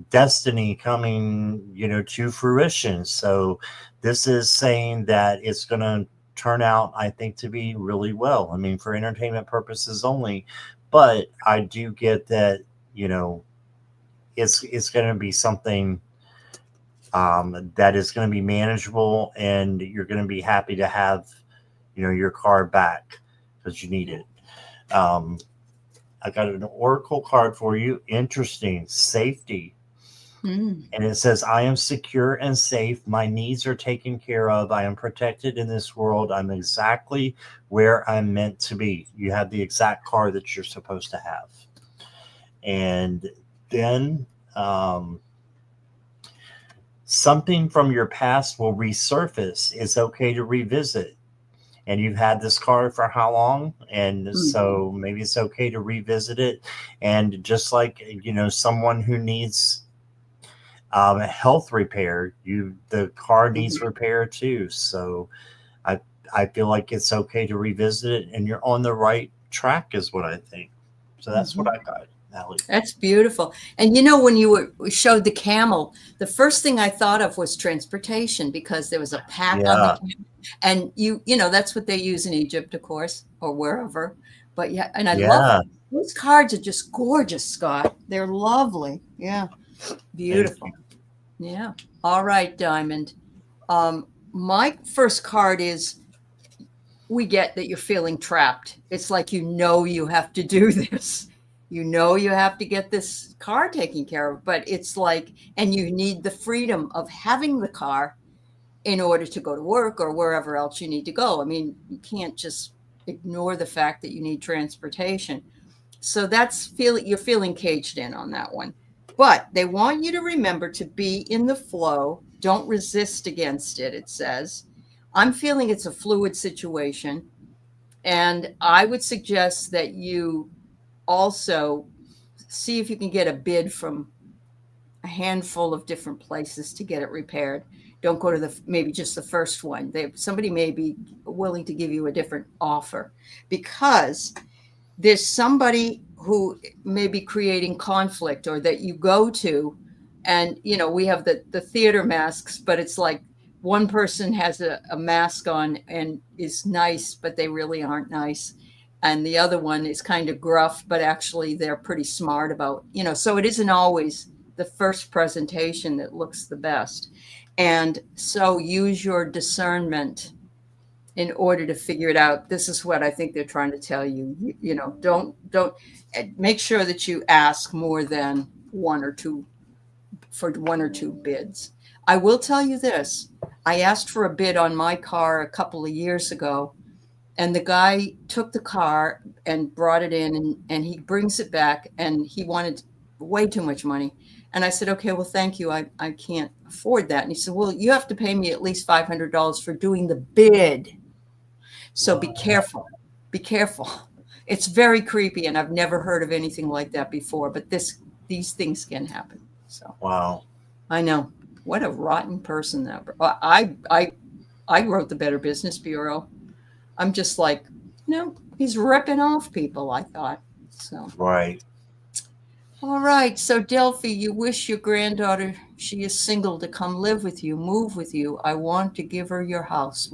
destiny coming, to fruition. So this is saying that it's going to turn out, I think, to be really well. I mean, for entertainment purposes only, but I do get that, it's going to be something that is going to be manageable, and you're going to be happy to have, your car back because you need it. I got an oracle card for you. Interesting. Safety. And it says, I am secure and safe. My needs are taken care of. I am protected in this world. I'm exactly where I'm meant to be. You have the exact card that you're supposed to have. And then something from your past will resurface. It's okay to revisit. And you've had this card for how long? And so maybe it's okay to revisit it. And just like, someone who needs health repair, the car needs repair too. So I feel like it's okay to revisit it, and you're on the right track is what I think. So that's what I got, Aley. That's beautiful. And when you showed the camel, the first thing I thought of was transportation, because there was a pack on the camel. And that's what they use in Egypt, of course, or wherever. But yeah, and I love those cards are just gorgeous, Scott. They're lovely. Yeah. Beautiful. Yeah. All right, Diamond. My first card is we get that you're feeling trapped. It's like, you have to do this. You have to get this car taken care of, but it's like, and you need the freedom of having the car in order to go to work or wherever else you need to go. I mean, you can't just ignore the fact that you need transportation. So you're feeling caged in on that one. But they want you to remember to be in the flow. Don't resist against it, it says. I'm feeling it's a fluid situation. And I would suggest that you also see if you can get a bid from a handful of different places to get it repaired. Don't go to maybe just the first one. Somebody may be willing to give you a different offer, because there's somebody who may be creating conflict, or that you go to, and we have the theater masks, but it's like one person has a mask on and is nice, but they really aren't nice, and the other one is kind of gruff, but actually they're pretty smart about, so it isn't always the first presentation that looks the best. And so use your discernment in order to figure it out. This is what I think they're trying to tell you. Don't make sure that you ask more than one or two bids. I will tell you this. I asked for a bid on my car a couple of years ago, and the guy took the car and brought it in, and he brings it back, and he wanted way too much money. And I said, okay, well, thank you. I can't afford that. And he said, well, you have to pay me at least $500 for doing the bid. So be careful. Be careful. It's very creepy, and I've never heard of anything like that before. But these things can happen. So wow, I know, what a rotten person that. I wrote the Better Business Bureau. I'm just like, he's ripping off people, I thought. So right. All right. So Delphi, you wish your granddaughter, she is single, to come live with you, move with you. I want to give her your house.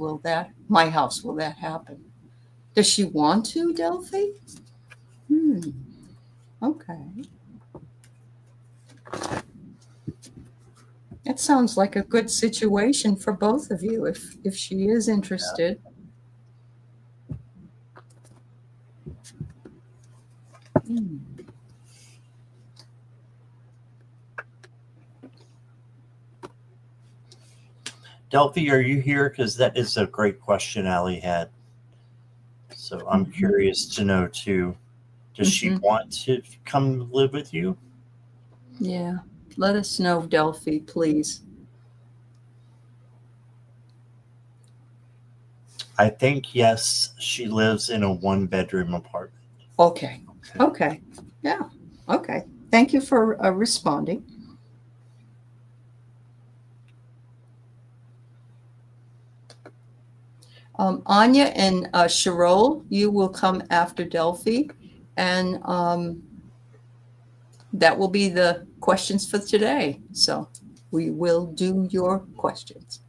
My house, will that happen? Does she want to, Delphi? Okay. That sounds like a good situation for both of you if she is interested. Delphi, are you here? Because that is a great question Aley had. So I'm curious to know too. Does she want to come live with you? Yeah. Let us know, Delphi, please. I think yes, she lives in a 1-bedroom apartment. Okay. Yeah. Okay. Thank you for responding. Anya and Sherol, you will come after Delphi, and that will be the questions for today. So we will do your questions.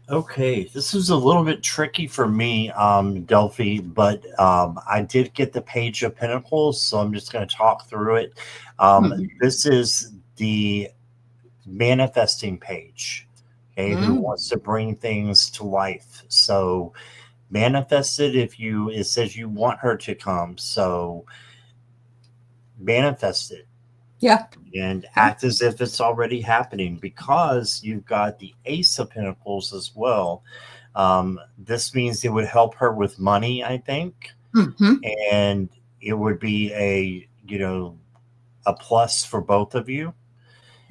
Okay, this is a little bit tricky for me, Delphi, but I did get the Page of Pentacles, so I'm just going to talk through it. This is the manifesting page, okay, who wants to bring things to life. So manifest it. It says you want her to come, so manifest it. Yeah. And act as if it's already happening, because you've got the Ace of Pentacles as well. This means it would help her with money, I think. And it would be a plus for both of you.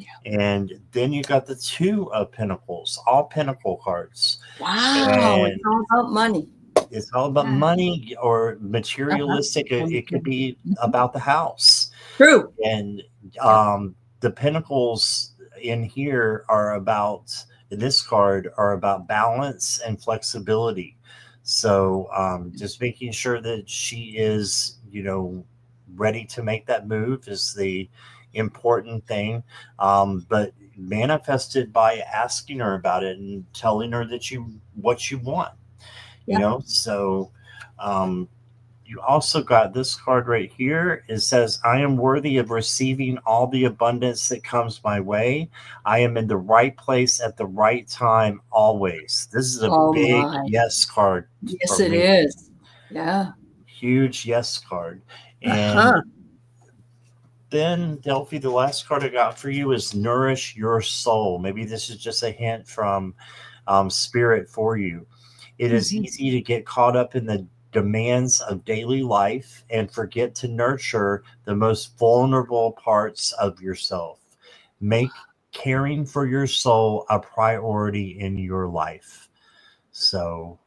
Yeah. And then you got the Two of Pentacles, all Pentacle cards. Wow. It's all about money. It's all about money or materialistic. It could be about the house. True. And the Pentacles in here in this card are about balance and flexibility. So just making sure that she is, ready to make that move is the important thing. But manifested by asking her about it and telling her that what you want. So You also got this card right here. It says, I am worthy of receiving all the abundance that comes my way. I am in the right place at the right time always. This is a Oh big my. yes card Yes, for it me. is. Yeah. Huge yes card. And Uh-huh. then, Delphi, the last card I got for you is Nourish Your Soul. Maybe this is just a hint from Spirit for you. It is Mhm. easy to get caught up in the demands of daily life and forget to nurture the most vulnerable parts of yourself. Make caring for your soul a priority in your life. So,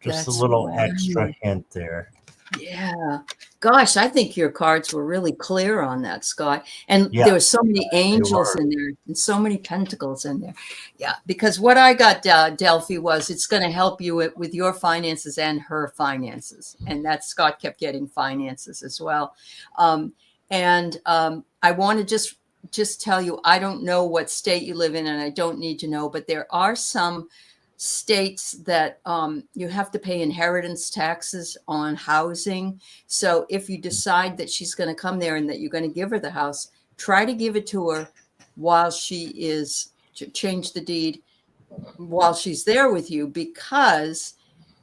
just a That's little extra right. hint there. Yeah. Gosh, I think your cards were really clear on that, Scott. And Yeah, there were so many they angels were. in there and so many pentacles in there. Yeah, because what I got, Delphi, was it's going to help you with your finances and her finances. And that Scott kept getting finances as well. I want to just tell you, I don't know what state you live in, and I don't need to know, but there are some states that you have to pay inheritance taxes on housing. So if you decide that she's going to come there and that you're going to give her the house, try to give it to her while she is change the deed while she's there with you, because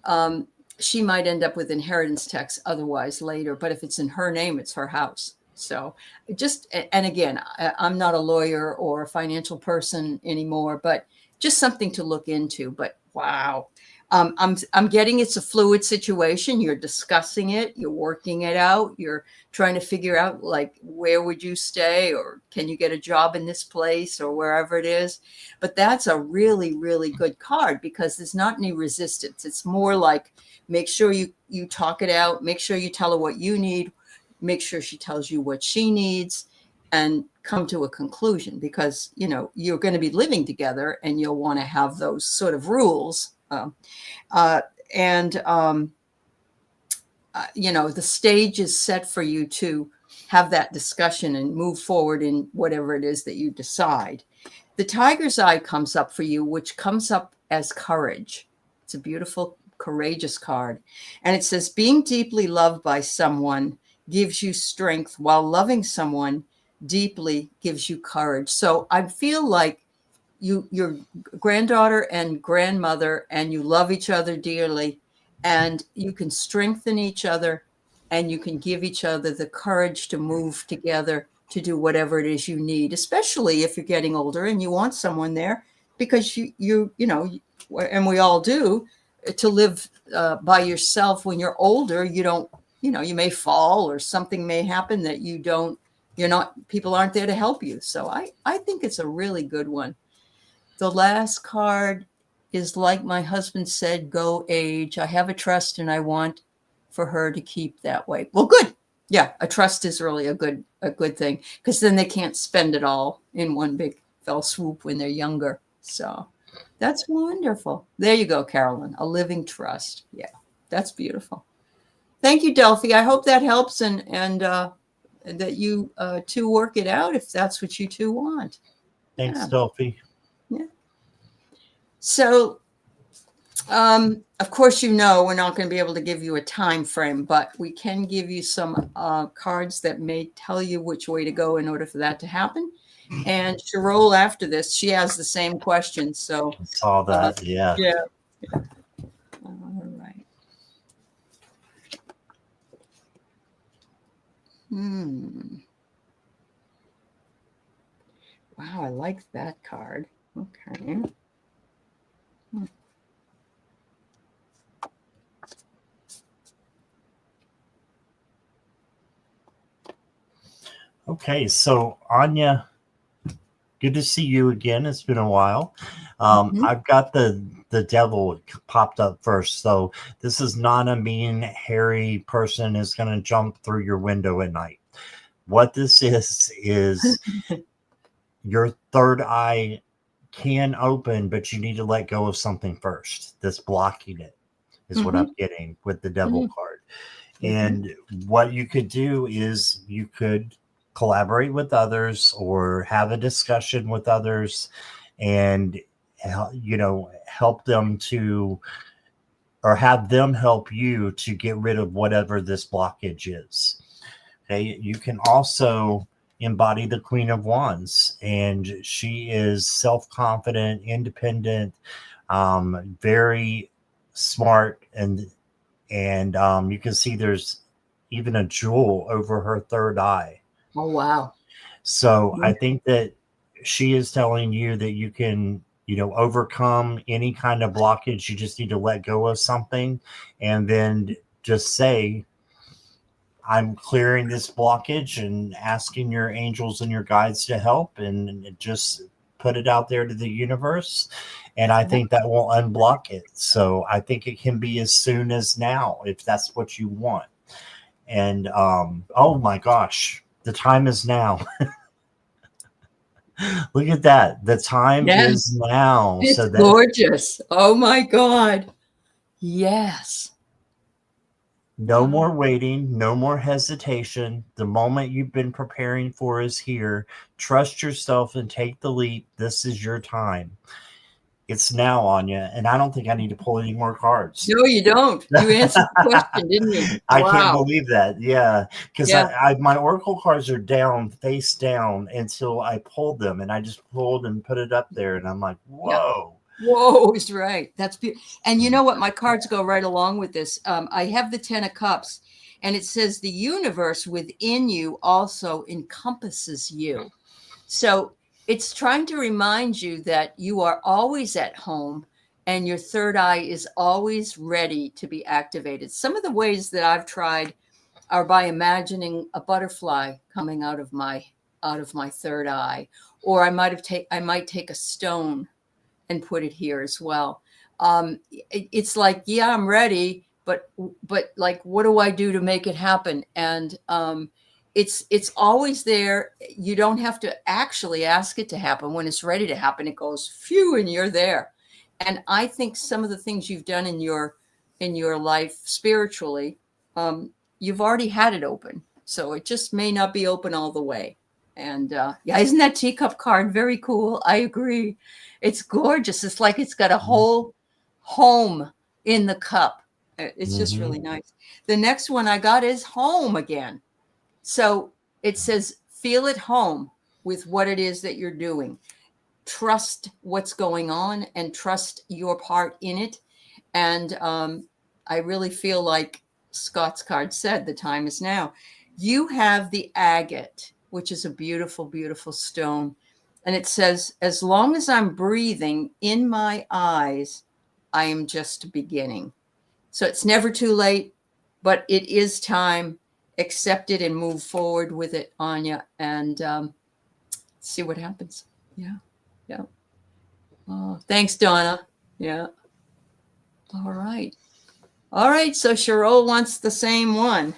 um, she might end up with inheritance tax otherwise later. But if it's in her name, it's her house. So just, and again, I'm not a lawyer or a financial person anymore, but just something to look into. But wow, I'm getting it's a fluid situation. You're discussing it, you're working it out, you're trying to figure out like where would you stay, or can you get a job in this place or wherever it is. But that's a really, really good card because there's not any resistance. It's more like make sure you talk it out, make sure you tell her what you need, make sure she tells you what she needs, and come to a conclusion, because you're going to be living together and you'll want to have those sort of rules. Uh, and the stage is set for you to have that discussion and move forward in whatever it is that you decide. The tiger's eye comes up for you, which comes up as courage. It's a beautiful, courageous card. And it says, being deeply loved by someone gives you strength, while loving someone deeply gives you courage. So I feel like your granddaughter and grandmother, and you love each other dearly, and you can strengthen each other, and you can give each other the courage to move together to do whatever it is you need, especially if you're getting older and you want someone there, because and we all do, to live by yourself when you're older. You don't, you may fall or something may happen that people aren't there to help you. So I think it's a really good one. The last card is, like my husband said, go age. I have a trust and I want for her to keep that way. Well, good. Yeah, a trust is really a good thing, because then they can't spend it all in one big fell swoop when they're younger. So that's wonderful. There you go, Carolyn. A living trust. Yeah, that's beautiful. Thank you, Delphi. I hope that helps, and that you two work it out if that's what you two want. Thanks, Yeah. Delphi. Yeah. So, of course, we're not going to be able to give you a time frame, but we can give you some cards that may tell you which way to go in order for that to happen. And Sherol, after this, she has the same question. So, I saw that. Yeah. yeah. All right. Wow, I like that card. Okay. Okay, so Anya, good to see you again. It's been a while. I've got the devil popped up first. So this is not a mean, hairy person is going to jump through your window at night. What this is your third eye can open, but you need to let go of something first. That's blocking it is what I'm getting with the devil card. And what you could do is you could collaborate with others or have a discussion with others and help them to or have them help you to get rid of whatever this blockage is. Okay, you can also embody the Queen of Wands, and she is self-confident, independent, very smart, and you can see there's even a jewel over her third eye. Oh, wow. So I think that she is telling you that you can, overcome any kind of blockage. You just need to let go of something and then just say, I'm clearing this blockage and asking your angels and your guides to help, and just put it out there to the universe. And I think that will unblock it. So I think it can be as soon as now, if that's what you want. And oh my gosh, the time is now. Look at that. The time is now. It's so that gorgeous. Oh my God. Yes. no more waiting, no more hesitation. The moment you've been preparing for is here. Trust yourself and take the leap. This is your time. It's now, Anya, and I don't think I need to pull any more cards. No, you don't. You answered the question, didn't you? I can't believe that. Yeah, because my oracle cards are down, face down, until I pulled them, and I just pulled and put it up there, and I'm like, whoa. Yeah. Whoa is right. That's beautiful. And you know what? My cards go right along with this. I have the 10 of Cups, and it says the universe within you also encompasses you. So it's trying to remind you that you are always at home and your third eye is always ready to be activated. Some of the ways that I've tried are by imagining a butterfly coming out of my third eye, or I might take a stone and put it here as well. It's like, yeah, I'm ready, but like, what do I do to make it happen? And it's always there. You don't have to actually ask it to happen. When it's ready to happen, it goes phew, and you're there. And I think some of the things you've done in your life spiritually, you've already had it open. So it just may not be open all the way. And yeah, isn't that teacup card very cool? I agree. It's gorgeous. It's like it's got a whole home in the cup. It's just really nice. The next one I got is home again. So it says, feel at home with what it is that you're doing. Trust what's going on and trust your part in it. And I really feel like Scott's card said, the time is now. You have the agate, which is a beautiful, beautiful stone. And it says, as long as I'm breathing in my eyes, I am just beginning. So it's never too late, but it is time. Accept it and move forward with it, Anya, and see what happens. Yeah. Yeah. Oh, thanks, Donna. Yeah. All right. All right. So Cheryl wants the same one.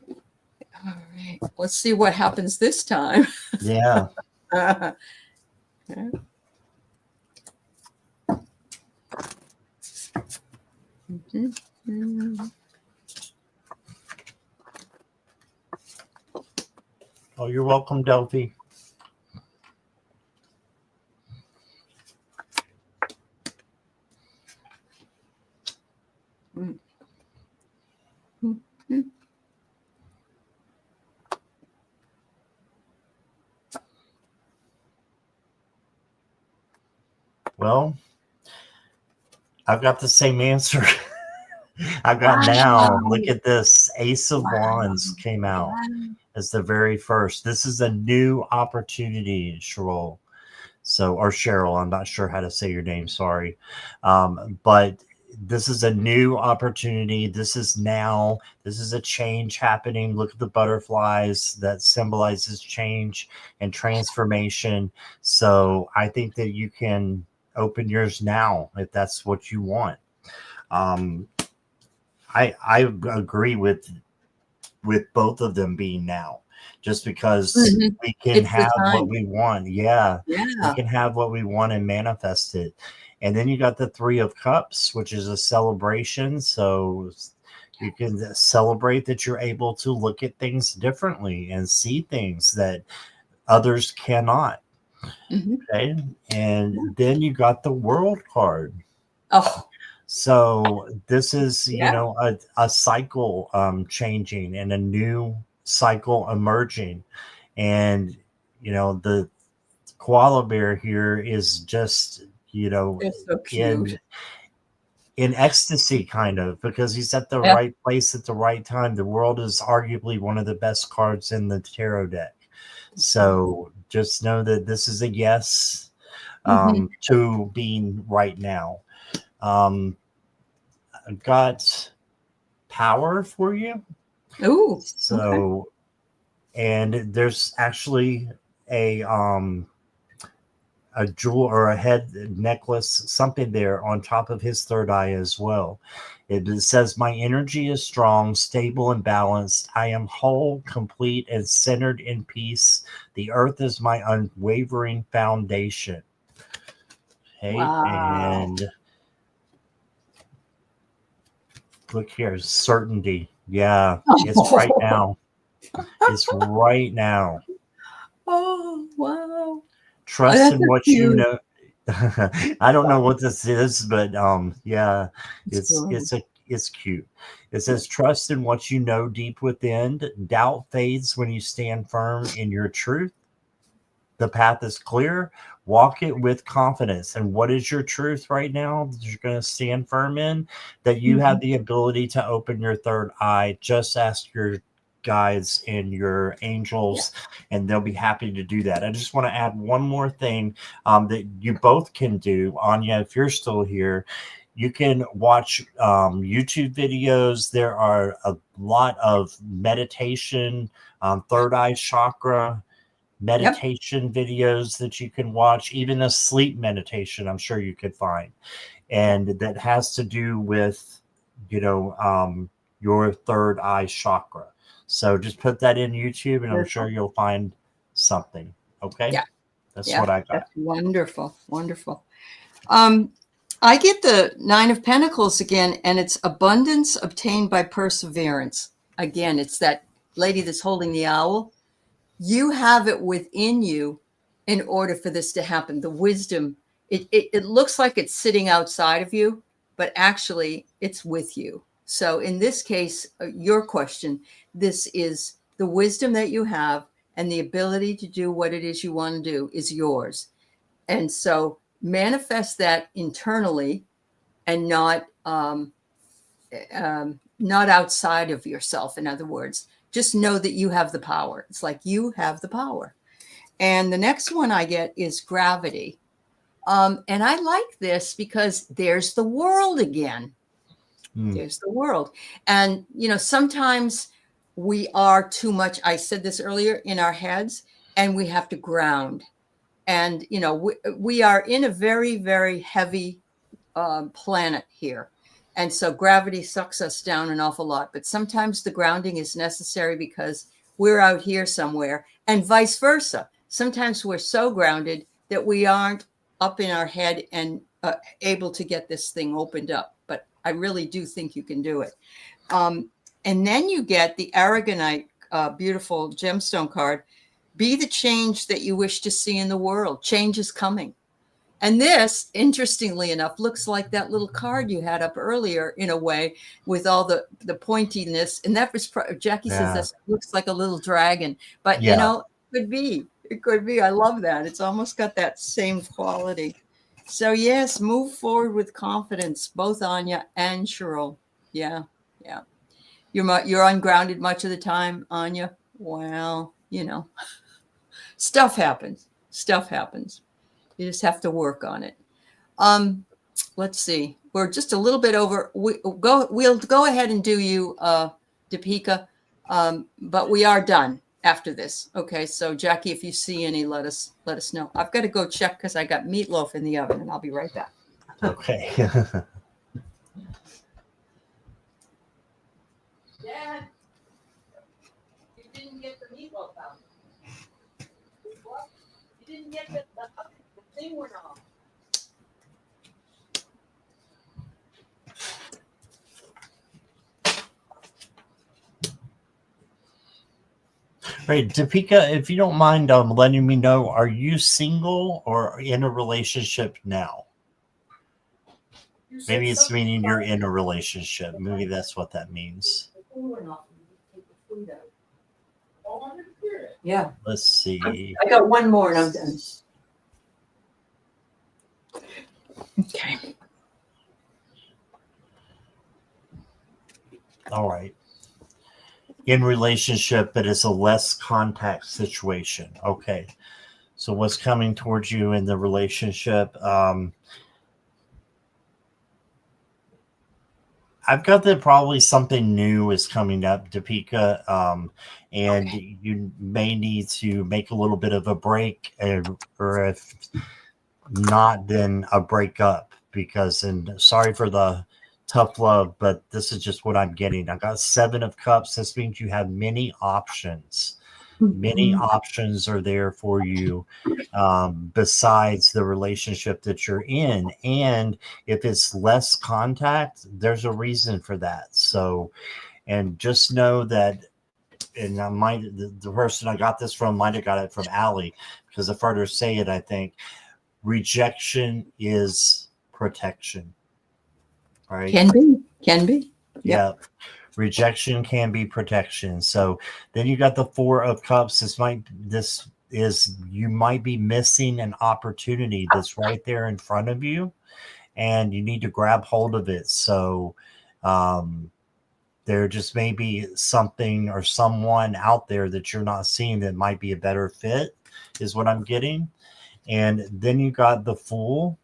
All right. Let's see what happens this time. Yeah. Yeah. Oh, you're welcome, Delphi. Well, I've got the same answer. I've got now. Look at this. Ace of Wands came out as the very first. This is a new opportunity, Cheryl. Or Cheryl, I'm not sure how to say your name. Sorry. But this is a new opportunity. This is now. This is a change happening. Look at the butterflies that symbolizes change and transformation. So I think that you can open yours now if that's what you want. I agree with both of them being now, just because we can have what we want. Yeah, we can have what we want and manifest it. And then you got the Three of Cups, which is a celebration. So you can celebrate that you're able to look at things differently and see things that others cannot. Okay. And then you got the World card. Oh, So this is, Yeah. a cycle changing and a new cycle emerging. And, the koala bear here is just, They're so cute. in in ecstasy, kind of, because he's at the Yeah. right place at the right time. The world is arguably one of the best cards in the tarot deck. So just know that this is a yes, Mm-hmm. to being right now. Um, I've got power for you. Ooh. Okay. So, and there's actually a um a jewel or a head necklace, something there on top of his third eye as well. It says, "My energy is strong, stable, and balanced. I am whole, complete, and centered in peace. The earth is my unwavering foundation." Okay, Wow. and look here, certainty. Yeah, it's right now. It's right now. Oh, wow. Oh, Trust that's in a what you cute. know. I don't know what this is, but yeah, It's it's good. it's a it's cute. It says, "Trust in what you know deep within. Doubt fades when you stand firm in your truth. The path is clear. Walk it with confidence." And what is your truth right now that you're going to stand firm in? That you have Mhm. the ability to open your third eye. Just ask your guides and your Yeah. angels, and they'll be happy to do that. I just want to add one more thing, that you both can do. Anya, if you're still here, you can watch YouTube videos. There are a lot of meditation, third eye chakra Yep. meditation videos that you can watch, even a sleep meditation, I'm sure you could find. Yep. And that has to do with, your third eye chakra. So just put that in YouTube and I'm sure Wonderful. you'll find something. Okay. Yeah. That's Yeah. what I got. That's wonderful. Wonderful. Um, I get the Nine of Pentacles again, and it's abundance obtained by perseverance. Again, it's that lady that's holding the owl. You have it within you in order for this to happen. The wisdom, it looks like it's sitting outside of you, but actually it's with you. So in this case, your question, this is the wisdom that you have, and the ability to do what it is you want to do is yours. And so manifest that internally, and not outside of yourself. In other words, just know that you have the power. It's like you have the power. And the next one I get is gravity. And I like this because there's the world again. Mm, There's the world. And, sometimes we are too much, I said this earlier, in our heads, and we have to ground. And, we are in a very, very heavy planet here. And so gravity sucks us down an awful lot. But sometimes the grounding is necessary because we're out here somewhere, and vice versa. Sometimes we're so grounded that we aren't up in our head and able to get this thing opened up. But I really do think you can do it. And then you get the Aragonite, beautiful gemstone card. Be the change that you wish to see in the world. Change is coming. And this, interestingly enough, looks like that little card you had up earlier in a way, with all the pointiness. And that was, Jackie says, yeah. that looks like a little dragon, but Yeah. it could be. It could be. I love that. It's almost got that same quality. So yes, move forward with confidence, both Anya and Cheryl. Yeah, yeah. You're ungrounded much of the time, Anya. Well, stuff happens. Stuff happens. You just have to work on it. Let's see. We're just a little bit over. We'll go ahead and do you, Deepika, but we are done after this. Okay. So Jackie, if you see any, let us know. I've got to go check because I got meatloaf in the oven, and I'll be right back. Okay. Dad, you didn't get the meatloaf out. What? You didn't get the thing went off. Right, Topeka, if you don't mind letting me know, are you single or in a relationship now? Maybe it's meaning you're in a relationship. Maybe that's what that means. Yeah. Let's see. I got one more and I'm done. Okay. All right. In relationship, but it's a less contact situation. Okay. So what's coming towards you in the relationship? I've got that probably something new is coming up, Deepika, and you may need to make a little bit of a break, or if not, then a breakup. Because, and sorry for the tough love, but this is just what I'm getting. I got 7 of Cups. This means you have many options. Many options are there for you besides the relationship that you're in. And if it's less contact, there's a reason for that. So, and just know that, and I might, the person I got this from might have got it from Aley, because I've heard her say it, I think, rejection is protection. Right? Can be. Yep. Yeah. Rejection can be protection. So then you got the 4 of Cups. This is you might be missing an opportunity that's right there in front of you, and you need to grab hold of it. So there just may be something or someone out there that you're not seeing that might be a better fit, is what I'm getting. And then you got the Fool,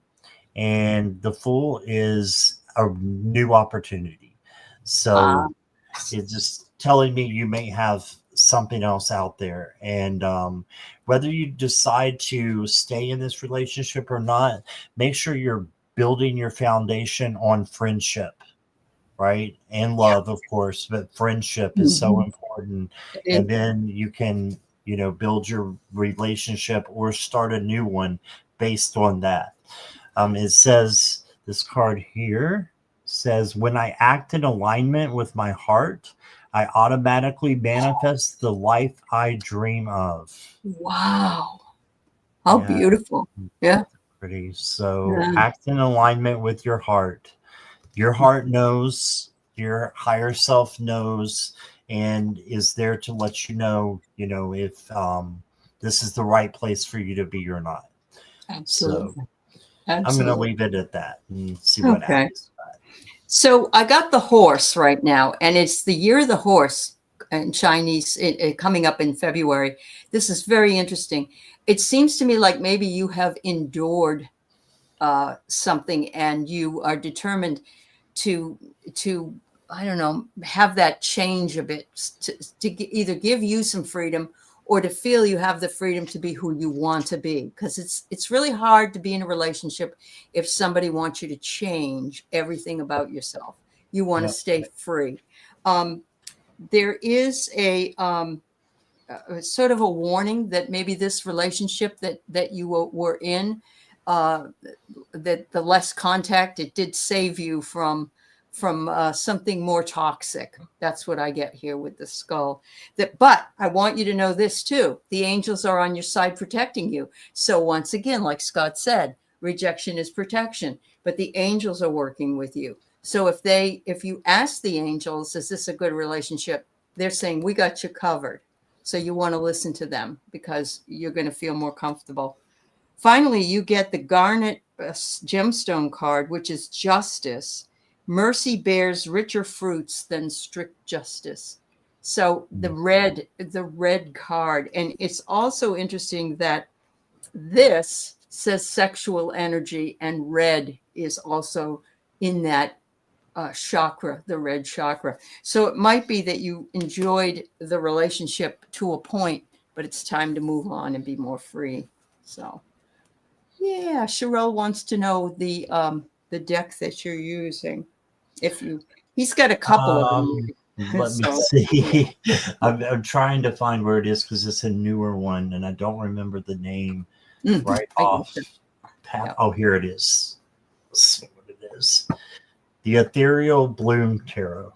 and the Fool is a new opportunity. So it's just telling me you may have something else out there. And whether you decide to stay in this relationship or not, make sure you're building your foundation on friendship, right? And love, of course, but friendship is so important. And then you can, build your relationship or start a new one based on that. It says, this card here says, when I act in alignment with my heart, I automatically manifest the life I dream of. Wow. How beautiful. Yeah. Pretty. So act in alignment with your heart. Your heart knows, your higher self knows, and is there to let you know, if this is the right place for you to be or not. Absolutely. So I'm going to leave it at that and see what happens. So I got the horse right now, and it's the year of the horse in Chinese, coming up in February. This is very interesting. It seems to me like maybe you have endured something, and you are determined to I don't know, have that change a bit, to either give you some freedom or to feel you have the freedom to be who you want to be. Because it's really hard to be in a relationship if somebody wants you to change everything about yourself. You want to stay free. There is a sort of a warning that maybe this relationship that you were in, that the less contact, it did save you from something more toxic. That's what I get here with the skull. But I want you to know this too. The angels are on your side protecting you. So once again, like Scott said, rejection is protection, but the angels are working with you. So if you ask the angels, is this a good relationship? They're saying, we got you covered. So you want to listen to them because you're going to feel more comfortable. Finally, you get the garnet gemstone card, which is justice. Mercy bears richer fruits than strict justice. So the red card. And it's also interesting that this says sexual energy, and red is also in that chakra, the red chakra. So it might be that you enjoyed the relationship to a point, but it's time to move on and be more free. So yeah, Cheryl wants to know the deck that you're using. He's got a couple of them. Let me see. I'm trying to find where it is because it's a newer one and I don't remember the name right off. Oh, here it is. Let's see what it is. The Ethereal Bloom Tarot.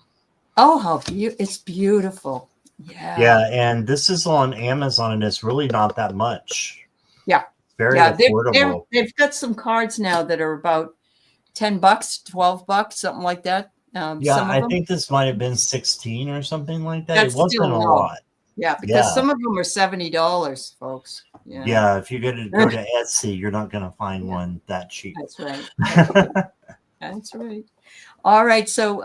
Oh, how it's beautiful. Yeah. Yeah, and this is on Amazon and it's really not that much. Yeah. Very affordable. They've got some cards now that are about $10, $12, something like that. Yeah, Some of I them. think this might have been 16 or something like that. That's It wasn't still a low. lot. Yeah, because Yeah. some of them are $70, folks. Yeah, Yeah, if you go to Etsy, you're not going to find one that cheap. that's right. That's right. That's right. All right. So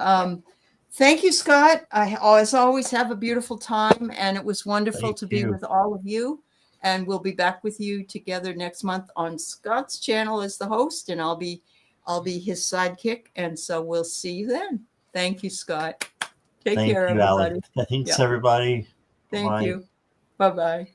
thank you, Scott. I as always have a beautiful time, and it was wonderful Thank to be you. with all of you. And we'll be back with you together next month on Scott's channel as the host, and I'll be his sidekick. And so we'll see you then. Thank you, Scott. Take Thank care, you, Aley. everybody. Thanks, Yeah. everybody. Thank Bye. you. Bye-bye.